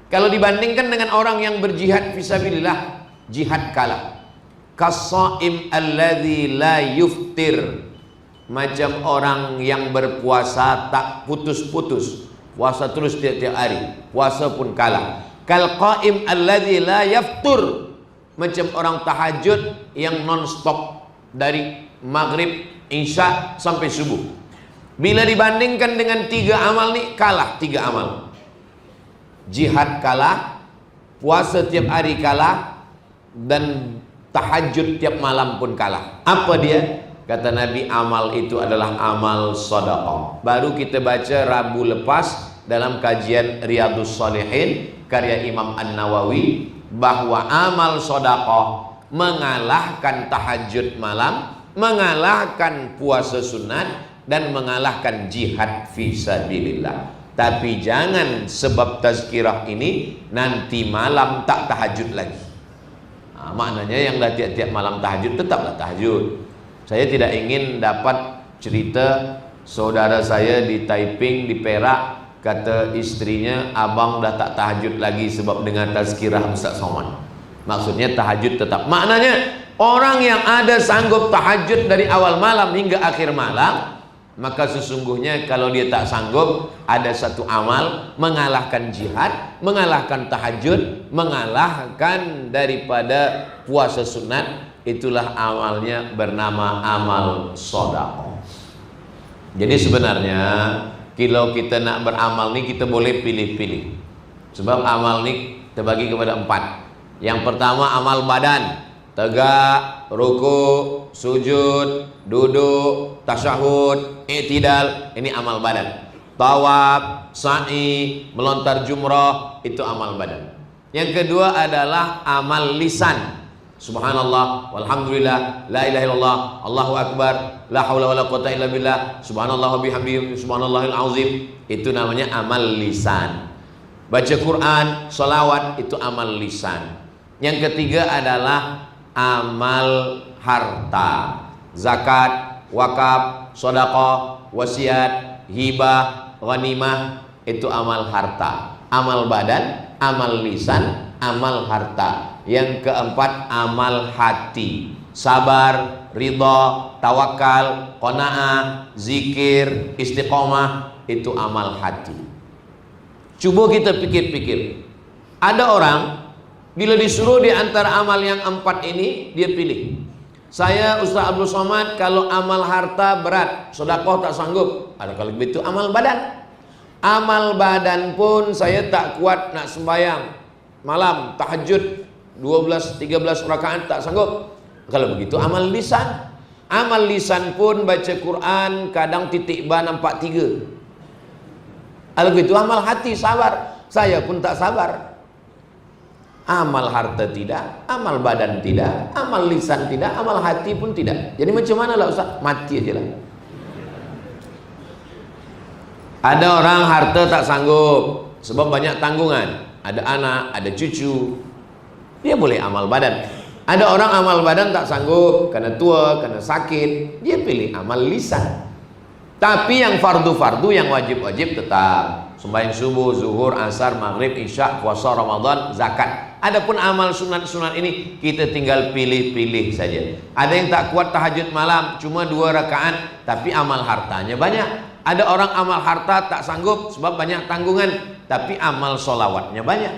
Kalau dibandingkan dengan orang yang berjihad fi sabilillah, jihad kalah. Kas-shaim alladzi la yuftir. Macam orang yang berpuasa tak putus-putus. Puasa terus tiap-tiap hari, puasa pun kalah. Kal qaim alladzi la yaftur, macam orang tahajud yang non-stop dari maghrib, isya sampai subuh. Bila dibandingkan dengan 3 amal ni, kalah 3 amal. Jihad kalah, puasa tiap hari kalah, dan tahajud tiap malam pun kalah. Apa dia? Kata Nabi, amal itu adalah amal sedekah. Baru kita baca Rabu lepas dalam kajian Riyadhus Shalihin karya Imam An-Nawawi, bahwa amal sedekah mengalahkan tahajud malam, mengalahkan puasa sunat, dan mengalahkan jihad fi sabilillah. Tapi jangan sebab tazkirah ini nanti malam tak tahajud lagi. Maknanya yang dah tiap-tiap malam tahajud, tetaplah tahajud. Saya tidak ingin dapat cerita saudara saya di Taiping, di Perak, kata istrinya, abang dah tak tahajud lagi sebab dengan tazkirah Ustaz Somad. Maksudnya tahajud tetap. Maknanya orang yang ada sanggup tahajud dari awal malam hingga akhir malam, maka sesungguhnya kalau dia tak sanggup, ada satu amal mengalahkan jihad, mengalahkan tahajud, mengalahkan daripada puasa sunat. Itulah amalnya, bernama amal sedekah. Jadi sebenarnya kalau kita nak beramal ni, kita boleh pilih-pilih. Sebab amal ni terbagi kepada 4. Yang pertama amal badan, tegak, ruku, sujud, duduk, tasyahud, i'tidal, ini amal badan. Tawaf, sa'i, melontar jumrah, itu amal badan. Yang kedua adalah amal lisan. Subhanallah, walhamdulillah, la ilaha illallah, Allahu akbar, la haula wala quwata illa billah, subhanallah wa bihamdihi, subhanallahil azim. Itu namanya amal lisan. Baca Quran, salawat, itu amal lisan. Yang ketiga adalah amal harta. Zakat, wakaf, sedekah, wasiat, hibah, ghanimah, itu amal harta. Amal badan, amal lisan, amal harta. Yang keempat amal hati, sabar, ridha, tawakal, qanaah, zikir, istiqomah, itu amal hati. Coba kita pikir-pikir. Ada orang bila disuruh di antara amal yang 4 ini, dia pilih. Saya Ustaz Abdul Somad, kalau amal harta berat, sedekah tak sanggup. Ada kalau begitu amal badan. Amal badan pun saya tak kuat nak sembahyang malam, tahajud 12-13 rakaat tak sanggup. Kalau begitu amal lisan. Amal lisan pun baca Quran kadang titik ba nampak 3. Kalau begitu amal hati, sabar. Saya pun tak sabar. Amal harta tidak, amal badan tidak, amal lisan tidak, amal hati pun tidak. Jadi macam mana lah Ustaz? Mati aja lah. Ada orang harta tak sanggup sebab banyak tanggungan. Ada anak, ada cucu, dia boleh amal badan. Ada orang amal badan tak sanggup karena tua, karena sakit, dia pilih amal lisan. Tapi yang fardu-fardu, yang wajib-wajib tetap sembahyang subuh, zuhur, asar, maghrib, isya, puasa Ramadan, zakat. Adapun amal sunat-sunat ini kita tinggal pilih-pilih saja. Ada yang tak kuat tahajud malam, cuma 2 rakaat, tapi amal hartanya banyak. Ada orang amal harta tak sanggup sebab banyak tanggungan, tapi amal solawatnya banyak.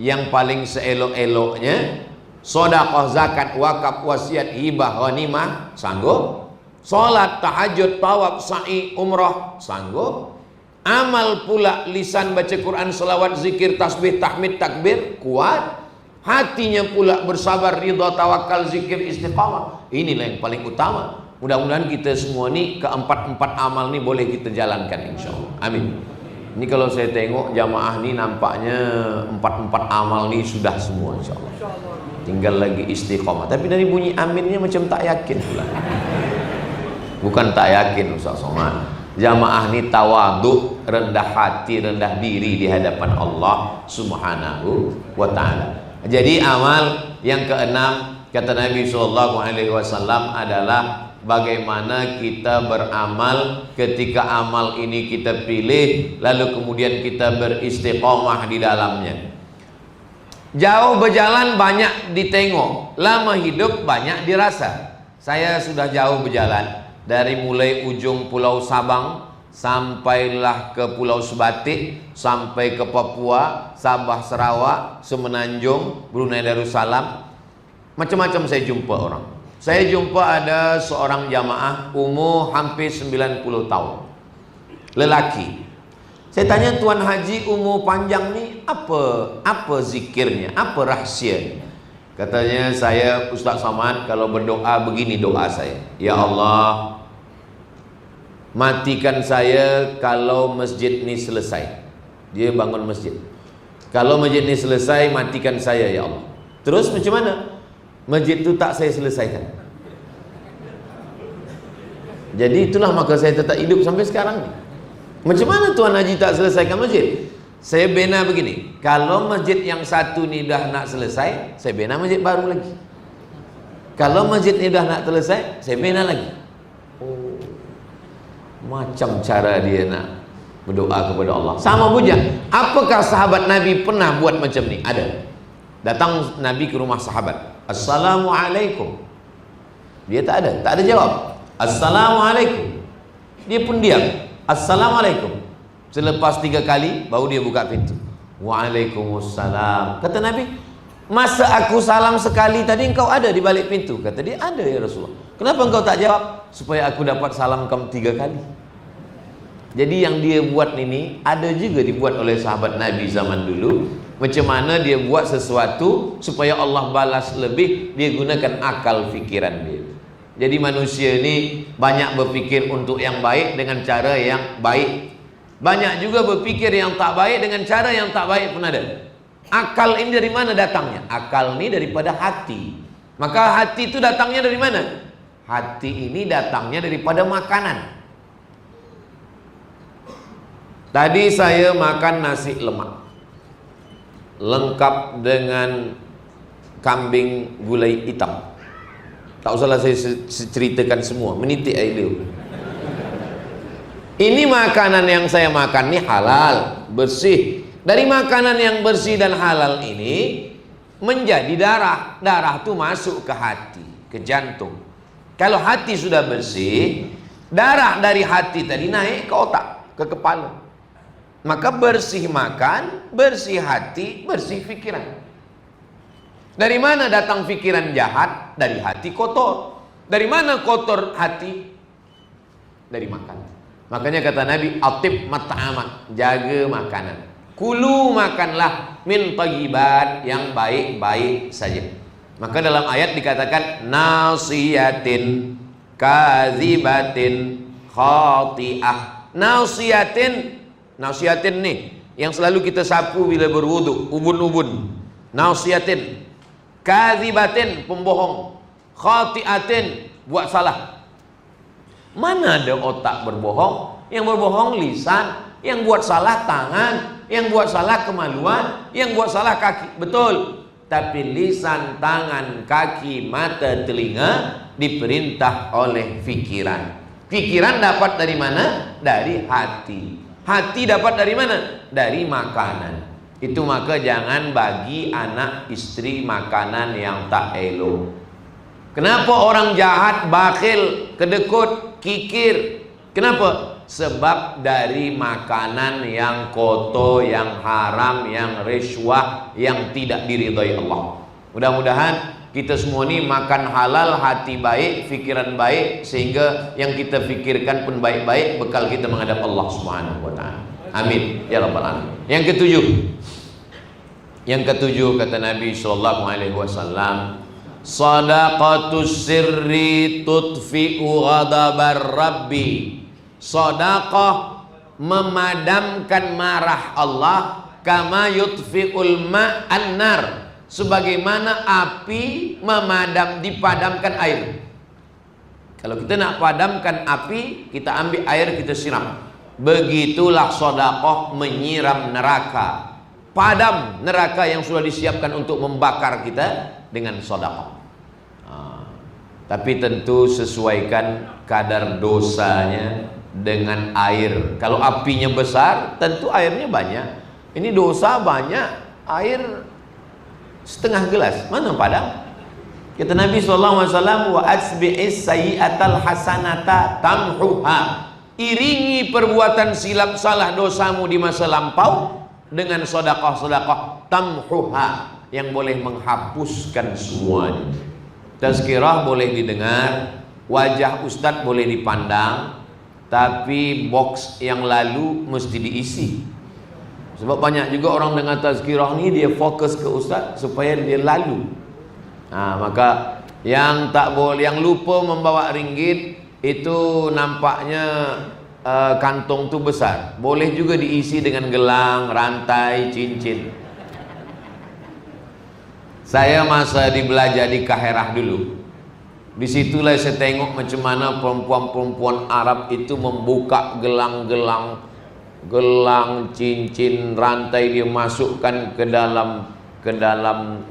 Yang paling seelok-eloknya sedekah, zakat, wakaf, wasiat, hibah, ghanimah sanggup. Salat, tahajud, tawaf, sa'i, umrah sanggup. Amal pula lisan baca Quran, selawat, zikir, tasbih, tahmid, takbir kuat. Hatinya pula bersabar, ridha, tawakal, zikir, istiqamah. Inilah yang paling utama. Mudah-mudahan kita semua ni keempat-empat amal ni boleh kita jalankan insyaallah. Amin. Ini kalau saya tengok jamaah ni nampaknya empat-empat amal ni sudah semua insyaallah. Tinggal lagi istiqamah. Tapi dari bunyi aminnya macam tak yakin pula. Bukan tak yakin Ustaz Somad. Jamaah ni tawaduk, rendah hati, rendah diri di hadapan Allah Subhanahu wa taala. Jadi amal yang keenam kata Nabi SAW adalah bagaimana kita beramal ketika amal ini kita pilih lalu kemudian kita beristiqomah di dalamnya. Jauh berjalan banyak ditengok, lama hidup banyak dirasa. Saya sudah jauh berjalan dari mulai ujung Pulau Sabang sampailah ke Pulau Sebatik, sampai ke Papua, Sabah, Sarawak, Semenanjung, Brunei Darussalam. Macam-macam saya jumpa orang. Saya jumpa ada seorang jamaah umur hampir 90 tahun, lelaki. Saya tanya, Tuan Haji umur panjang ni apa zikirnya, apa rahsianya? Katanya, saya Ustaz Somad kalau berdoa begini doa saya, ya Allah, matikan saya kalau masjid ni selesai. Dia bangun masjid. Kalau masjid ni selesai, matikan saya ya Allah. Terus macam mana? Masjid tu tak saya selesaikan. Jadi itulah maka saya tetap hidup sampai sekarang ni. Macam mana Tuan Haji tak selesaikan masjid? Saya bina begini, kalau masjid yang satu ni dah nak selesai, saya bina masjid baru lagi. Kalau masjid ni dah nak selesai, saya bina lagi. Oh, macam cara dia nak berdoa kepada Allah. Sama bujang. Apakah sahabat Nabi pernah buat macam ni? Ada. Datang Nabi ke rumah sahabat, Assalamualaikum. Dia tak ada jawab. Assalamualaikum. Dia pun diam. Assalamualaikum. Selepas 3 kali baru dia buka pintu. Waalaikumsalam. Kata Nabi, masa aku salam sekali tadi engkau ada di balik pintu? Kata dia, ada ya Rasulullah. Kenapa engkau tak jawab? Supaya aku dapat salam kamu 3 kali. Jadi yang dia buat ini ada juga dibuat oleh sahabat Nabi zaman dulu. Macam mana dia buat sesuatu supaya Allah balas lebih, dia gunakan akal fikiran dia. Jadi manusia ini banyak berfikir untuk yang baik dengan cara yang baik. Banyak juga berfikir yang tak baik dengan cara yang tak baik pun ada. Akal ini dari mana datangnya? Akal ini daripada hati. Maka hati itu datangnya dari mana? Hati ini datangnya daripada makanan. Tadi saya makan nasi lemak lengkap dengan kambing gulai hitam. Tak usahlah saya ceritakan semua, menitik air liur. Ini makanan yang saya makan ini halal, bersih. Dari makanan yang bersih dan halal ini menjadi darah. Darah itu masuk ke hati, ke jantung. Kalau hati sudah bersih, darah dari hati tadi naik ke otak, ke kepala. Maka bersih makan, bersih hati, bersih pikiran. Dari mana datang pikiran jahat? Dari hati kotor. Dari mana kotor hati? Dari makan. Makanya kata Nabi, atib mat'amak, jaga makanan. Kulu, makanlah, min thayyibat, yang baik-baik saja. Maka dalam ayat dikatakan nasiyatin kadzibatin khati'ah. Nasiyatin nih yang selalu kita sapu bila berwudu, ubun-ubun. nasiyatin, kadzibatin, pembohong, khati'atin, buat salah. Mana ada otak berbohong? Yang berbohong lisan, yang buat salah tangan, yang buat salah kemaluan, yang buat salah kaki. Betul. Tapi lisan, tangan, kaki, mata, telinga diperintah oleh pikiran. Pikiran dapat dari mana? Dari hati. Hati dapat dari mana? Dari makanan. Itu maka jangan bagi anak istri makanan yang tak elok. Kenapa orang jahat, bakhil, kedekut, kikir? Kenapa? Sebab dari makanan yang kotor, yang haram, yang rishwah, yang tidak diridhai Allah. Mudah-mudahan kita semua ini makan halal, hati baik, fikiran baik, sehingga yang kita fikirkan pun baik-baik, bekal kita menghadap Allah Subhanahu wa taala. Amin ya rabbal alamin. Yang ketujuh kata Nabi sallallahu alaihi wasallam, sadaqatus sirri tudfi'u ghadabar rabbi. Sedekah memadamkan marah Allah, kama yutfi'ul ma'an nar, sebagaimana api dipadamkan air. Kalau kita nak padamkan api, kita ambil air, kita siram. Begitulah sedekah menyiram neraka, padam neraka yang sudah disiapkan untuk membakar kita dengan sedekah. Tapi tentu sesuaikan kadar dosanya dengan air. Kalau apinya besar, tentu airnya banyak. Ini dosa banyak, air setengah gelas, mana padam? Kata Nabi SAW, wa asbi'is sayyi'atal hasanata tamhuha. Iringi perbuatan silap salah dosamu di masa lampau dengan sedekah-sedekah tamhuha, yang boleh menghapuskan semuanya. Tazkirah boleh didengar, wajah ustadz boleh dipandang, tapi box yang lalu mesti diisi. Sebab banyak juga orang dengan tazkirah ni dia fokus ke ustaz supaya dia lalu. Maka yang tak boleh, yang lupa membawa ringgit itu nampaknya kantong tu besar. Boleh juga diisi dengan gelang, rantai, cincin. Saya masa belajar di Kaherah dulu, disitulah saya tengok macam mana perempuan-perempuan Arab itu membuka gelang-gelang, cincin, rantai, dia masukkan ke dalam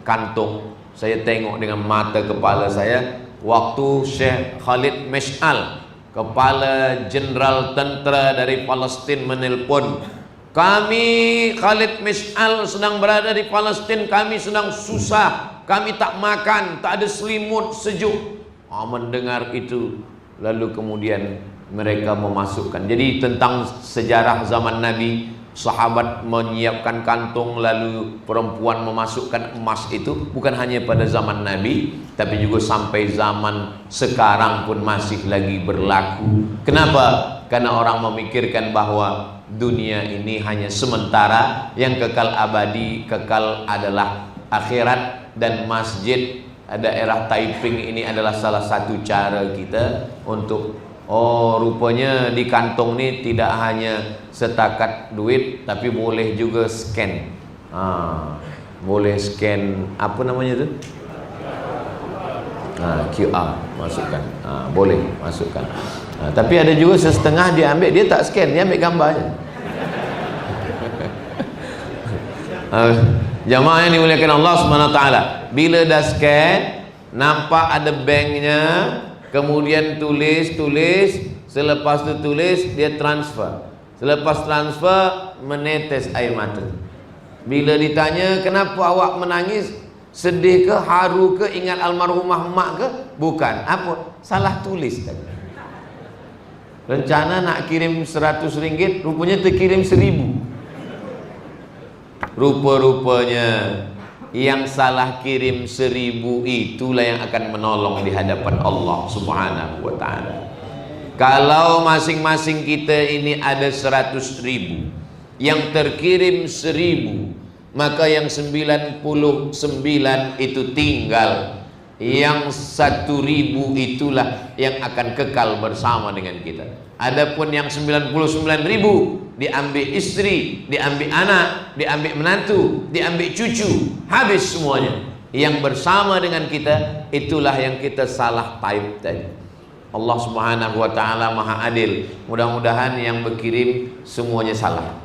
kantong. Saya tengok dengan mata kepala saya waktu Syekh Khalid Mash'al, kepala Jenderal Tentera dari Palestin, menelpon, kami Khalid Mash'al sedang berada di Palestin, kami sedang susah, kami tak makan, tak ada selimut sejuk. Mendengar itu, lalu kemudian mereka memasukkan. Jadi tentang sejarah zaman Nabi, sahabat menyiapkan kantong, lalu perempuan memasukkan emas, itu bukan hanya pada zaman Nabi, tapi juga sampai zaman sekarang pun masih lagi berlaku. Kenapa? Karena orang memikirkan bahwa dunia ini hanya sementara, yang kekal abadi, kekal adalah akhirat. Dan masjid daerah Taiping ini adalah salah satu cara kita untuk, rupanya di kantong ini tidak hanya setakat duit, tapi boleh juga scan. Boleh scan, apa namanya itu? QR, masukkan. Boleh masukkan. Tapi ada juga setengah dia ambil, dia tak scan, dia ambil gambarnya. Jamaah yang dimuliakan Allah SWT, bila dah scan, nampak ada banknya, kemudian tulis, selepas tu tulis, dia transfer. Selepas transfer, menetes air mata. Bila ditanya, kenapa awak menangis? Sedih ke, haru ke, ingat almarhumah mak ke? Bukan. Apa? Salah tulis tadi. Rencana nak kirim 100 ringgit, rupanya terkirim 1000. Rupa-rupanya yang salah kirim 1000 itulah yang akan menolong di hadapan Allah Subhanahu wa ta'ala. Kalau masing-masing kita ini ada 100.000, yang terkirim 1000, maka yang 99 itu tinggal. Yang 1.000 itulah yang akan kekal bersama dengan kita. Adapun yang 99.000 diambil istri, diambil anak, diambil menantu, diambil cucu, habis semuanya. Yang bersama dengan kita itulah yang kita salah type tadi. Allah Subhanahu wa taala Maha Adil. Mudah-mudahan yang berkirim semuanya salah.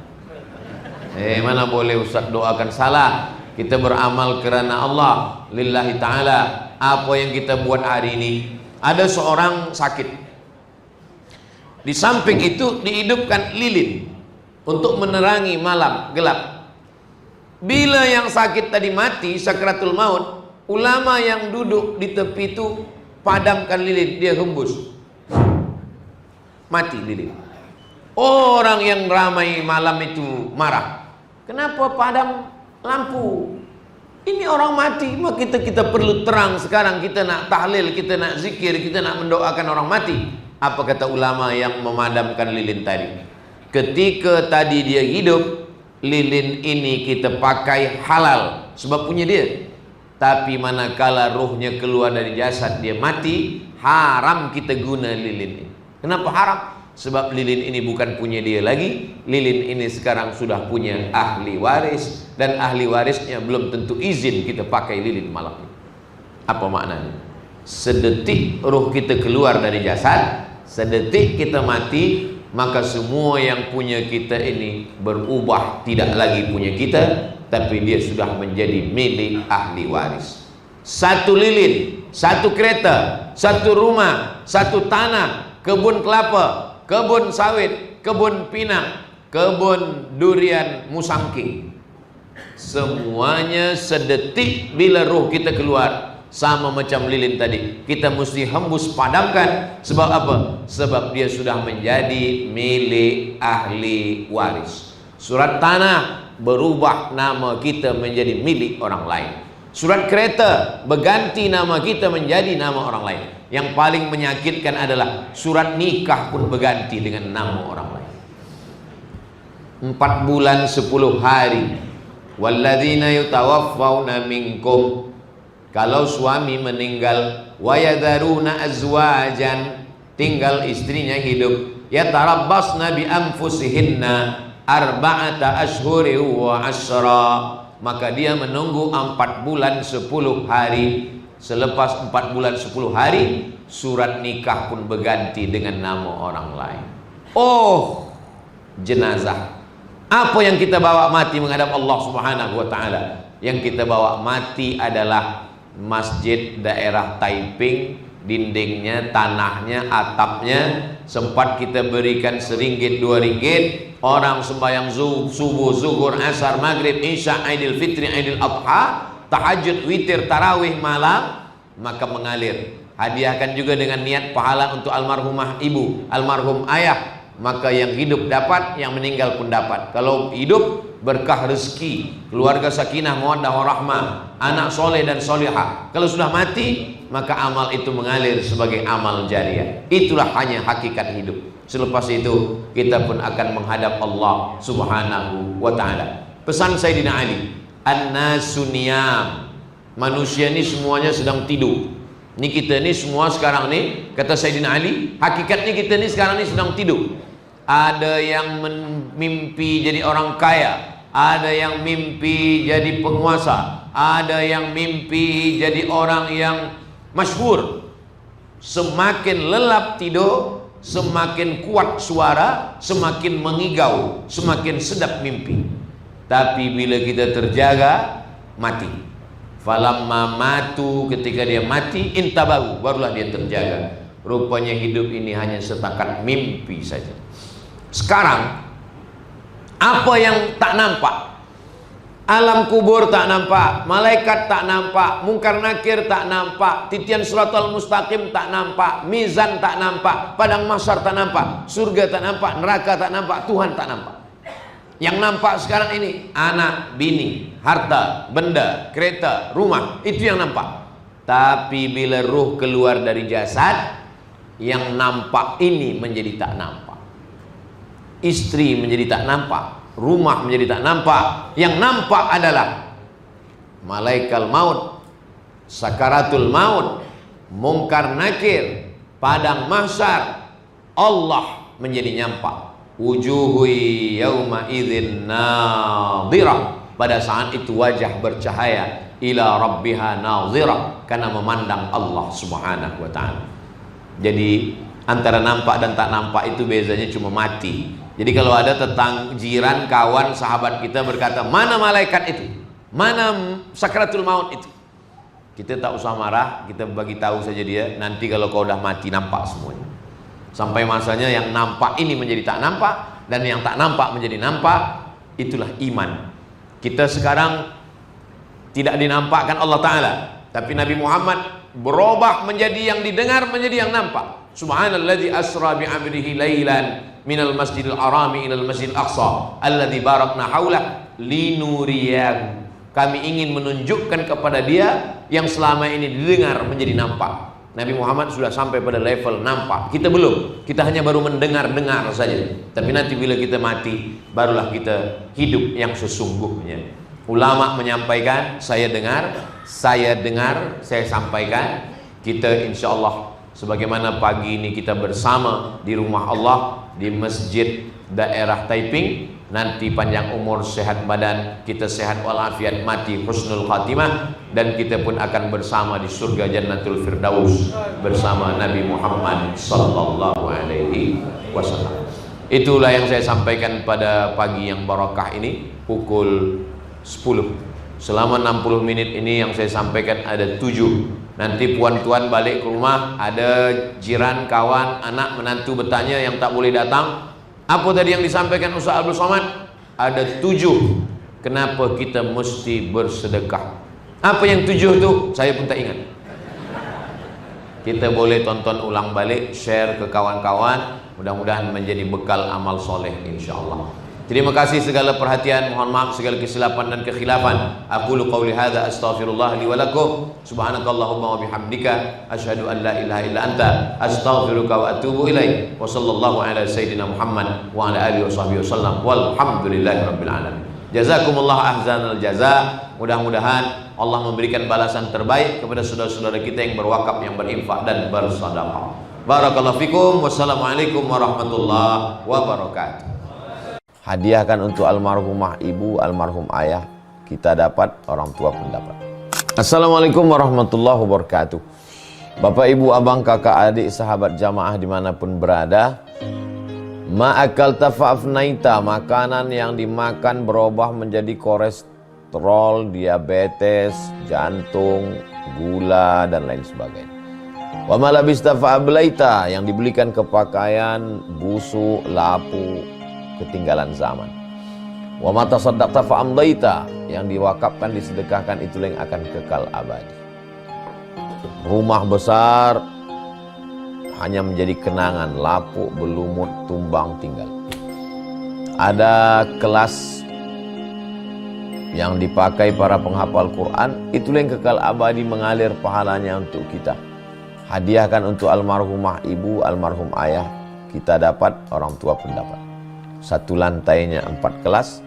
Mana boleh Ustaz doakan salah. Kita beramal kerana Allah, lillahi ta'ala. Apa yang kita buat hari ini. Ada seorang sakit, di samping itu dihidupkan lilin untuk menerangi malam gelap. Bila yang sakit tadi mati sakratul maut, ulama yang duduk di tepi itu padamkan lilin, dia hembus, mati lilin. Orang yang ramai malam itu marah, kenapa padam lampu? Ini orang mati, maka kita perlu terang. Sekarang kita nak tahlil, kita nak zikir, kita nak mendoakan orang mati. Apa kata ulama yang memadamkan lilin tadi? Ketika tadi dia hidup, lilin ini kita pakai halal sebab punya dia. Tapi manakala rohnya keluar dari jasad, dia mati, haram kita guna lilin ini. Kenapa haram? Sebab lilin ini bukan punya dia lagi. Lilin ini sekarang sudah punya ahli waris, dan ahli warisnya belum tentu izin kita pakai lilin malam ini. Apa maknanya? Sedetik roh kita keluar dari jasad, sedetik kita mati, maka semua yang punya kita ini berubah, tidak lagi punya kita, tapi dia sudah menjadi milik ahli waris. Satu lilin, satu kereta, satu rumah, satu tanah, kebun kelapa, kebun sawit, kebun pinang, kebun durian musangking, semuanya sedetik bila roh kita keluar, sama macam lilin tadi, kita mesti hembus, padamkan. Sebab apa? Sebab dia sudah menjadi milik ahli waris. Surat tanah berubah nama kita menjadi milik orang lain. Surat kereta berganti nama kita menjadi nama orang lain. Yang paling menyakitkan adalah surat nikah pun berganti dengan nama orang lain. 4 bulan 10 hari. Walladzina yutawaffawna minkum, kalau suami meninggal, wa yadharuna azwajan, tinggal istrinya hidup, yatarabbasna bi anfusihinna arba'ata ashhuri wa asyra, maka dia menunggu 4 bulan 10 hari. Selepas 4 bulan 10 hari, surat nikah pun berganti dengan nama orang lain. Oh, jenazah. Apa yang kita bawa mati menghadap Allah Subhanahu wa taala? Yang kita bawa mati adalah masjid daerah Taiping, dindingnya, tanahnya, atapnya. Sempat kita berikan RM1, RM2. Orang sembahyang subuh, zuhur, asar, maghrib, isya, Aidil Fitri, Aidil Adha, tahajud, witir, tarawih malam, maka mengalir. Hadiahkan juga dengan niat pahala untuk almarhumah ibu, almarhum ayah. Maka yang hidup dapat, yang meninggal pun dapat. Kalau hidup berkah rezeki, keluarga sakinah mawaddah warahmah, anak soleh dan solihah. Kalau sudah mati, maka amal itu mengalir sebagai amal jariah. Itulah hanya hakikat hidup. Selepas itu kita pun akan menghadap Allah Subhanahu wa taala. Pesan Sayyidina Ali, an-nasu niyam, manusia ini semuanya sedang tidur. Ini kita ini semua sekarang ini, kata Sayyidina Ali, hakikatnya kita ini sekarang ini sedang tidur. Ada yang mimpi jadi orang kaya, ada yang mimpi jadi penguasa, ada yang mimpi jadi orang yang masyhur. Semakin lelap tidur, semakin kuat suara, semakin mengigau, semakin sedap mimpi. Tapi bila kita terjaga, mati. Falamma matu, ketika dia mati, intabahu, barulah dia terjaga. Rupanya hidup ini hanya setakat mimpi saja. Sekarang apa yang tak nampak? Alam kubur tak nampak, malaikat tak nampak, mungkar nakir tak nampak, titian siratal mustaqim tak nampak, mizan tak nampak, padang mahsyar tak nampak, surga tak nampak, neraka tak nampak, Tuhan tak nampak. Yang nampak sekarang ini anak, bini, harta, benda, kereta, rumah, itu yang nampak. Tapi bila ruh keluar dari jasad, yang nampak ini menjadi tak nampak. Istri menjadi tak nampak, rumah menjadi tak nampak. Yang nampak adalah malaikat maut, sakaratul maut, mungkar nakir, padang mahsyar, Allah menjadi nyampak. Wujuhu yauma idzin nadhirah, pada saat itu wajah bercahaya, ila rabbiha nadhirah, karena memandang Allah Subhanahu wa taala. Jadi antara nampak dan tak nampak itu bezanya cuma mati. Jadi kalau ada jiran, kawan, sahabat kita berkata, mana malaikat itu, mana sakratul maut itu, kita tak usah marah, kita bagi tahu saja dia, nanti kalau kau udah mati nampak semuanya. Sampai masanya yang nampak ini menjadi tak nampak, dan yang tak nampak menjadi nampak. Itulah iman. Kita sekarang tidak dinampakkan Allah Ta'ala, tapi Nabi Muhammad berubah menjadi yang didengar, menjadi yang nampak. Subhanalladzi asra bi'abdihi lailan minal masjidil harami ilal masjidil aqsa alladzi barakna haulah linuriyahu. Kami ingin menunjukkan kepada dia yang selama ini didengar menjadi nampak. Nabi Muhammad sudah sampai pada level nampak. Kita belum. Kita hanya baru mendengar-dengar saja. Tapi nanti bila kita mati, barulah kita hidup yang sesungguhnya. Ulama menyampaikan, saya dengar, saya sampaikan. Kita insya Allah, sebagaimana pagi ini kita bersama di rumah Allah, di masjid daerah Taiping, nanti panjang umur, sehat badan, kita sehat walafiat, mati husnul khatimah, dan kita pun akan bersama di surga Jannatul Firdaus bersama Nabi Muhammad sallallahu alaihi wasallam. Itulah yang saya sampaikan pada pagi yang barakah ini, pukul 10. Selama 60 menit ini yang saya sampaikan ada 7. Nanti puan-tuan balik ke rumah, ada jiran, kawan, anak, menantu bertanya yang tak boleh datang, apa tadi yang disampaikan Ustaz Abdul Somad? Ada 7 kenapa kita mesti bersedekah. Apa yang 7 itu? Saya pun tak ingat. Kita boleh tonton ulang balik, share ke kawan-kawan, mudah-mudahan menjadi bekal amal soleh insyaallah. Terima kasih segala perhatian, mohon maaf segala kesilapan dan kekhilafan. Aqulu qawli hadza astaghfirullah li wa lakum. Subhanakallahumma wa bihamdika asyhadu an la ilaha illa anta astaghfiruka wa atubu ilaik. Wa sallallahu ala sayyidina Muhammad wa ala alihi washabbihi wasallam. Walhamdulillahi rabbil alamin. Jazakumullah ahsanal jaza. Mudah-mudahan Allah memberikan balasan terbaik kepada saudara-saudara kita yang berwakaf, yang berinfak dan bersedekah. Barakallahu fikum. Wassalamualaikum warahmatullahi wabarakatuh. Hadiahkan untuk almarhumah ibu, almarhum ayah, kita dapat, orang tua pun dapat. Assalamualaikum warahmatullahi wabarakatuh. Bapak, ibu, abang, kakak, adik, sahabat jamaah dimanapun berada, ma'akal tafa'afnaita, makanan yang dimakan berubah menjadi kolesterol, diabetes, jantung, gula, dan lain sebagainya. Wa malabista fa'ablaita, yang dibelikan ke pakaian, busuk, lapu, ketinggalan zaman. Wa ma tasaddaqta fa amdaita, yang diwakafkan, disedekahkan, itulah yang akan kekal abadi. Rumah besar hanya menjadi kenangan, lapuk, berlumut, tumbang, tinggal. Ada kelas yang dipakai para penghafal Quran, itulah yang kekal abadi, mengalir pahalanya untuk kita. Hadiahkan untuk almarhumah ibu, almarhum ayah, kita dapat, orang tua pun dapat. Satu lantainya 4 kelas,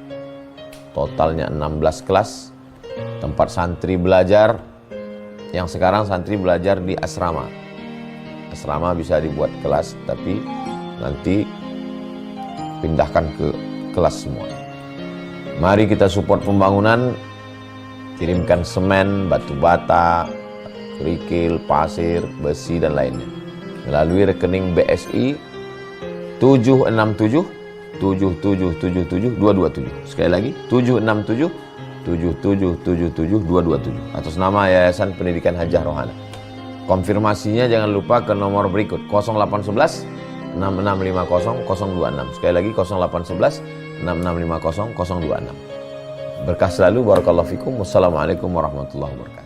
totalnya 16 kelas, tempat santri belajar. Yang sekarang santri belajar di asrama. Asrama bisa dibuat kelas, tapi nanti pindahkan ke kelas semua. Mari kita support pembangunan, kirimkan semen, batu bata, kerikil, pasir, besi, dan lainnya melalui rekening BSI 767 7777227. Sekali lagi 767 7777227 atas nama Yayasan Pendidikan Hajah Rohana. Konfirmasinya jangan lupa ke nomor berikut 0811 6650 026. Sekali lagi 0811 6650 026. Berkah selalu, barakallahu fikum. Wassalamualaikum warahmatullahi wabarakatuh.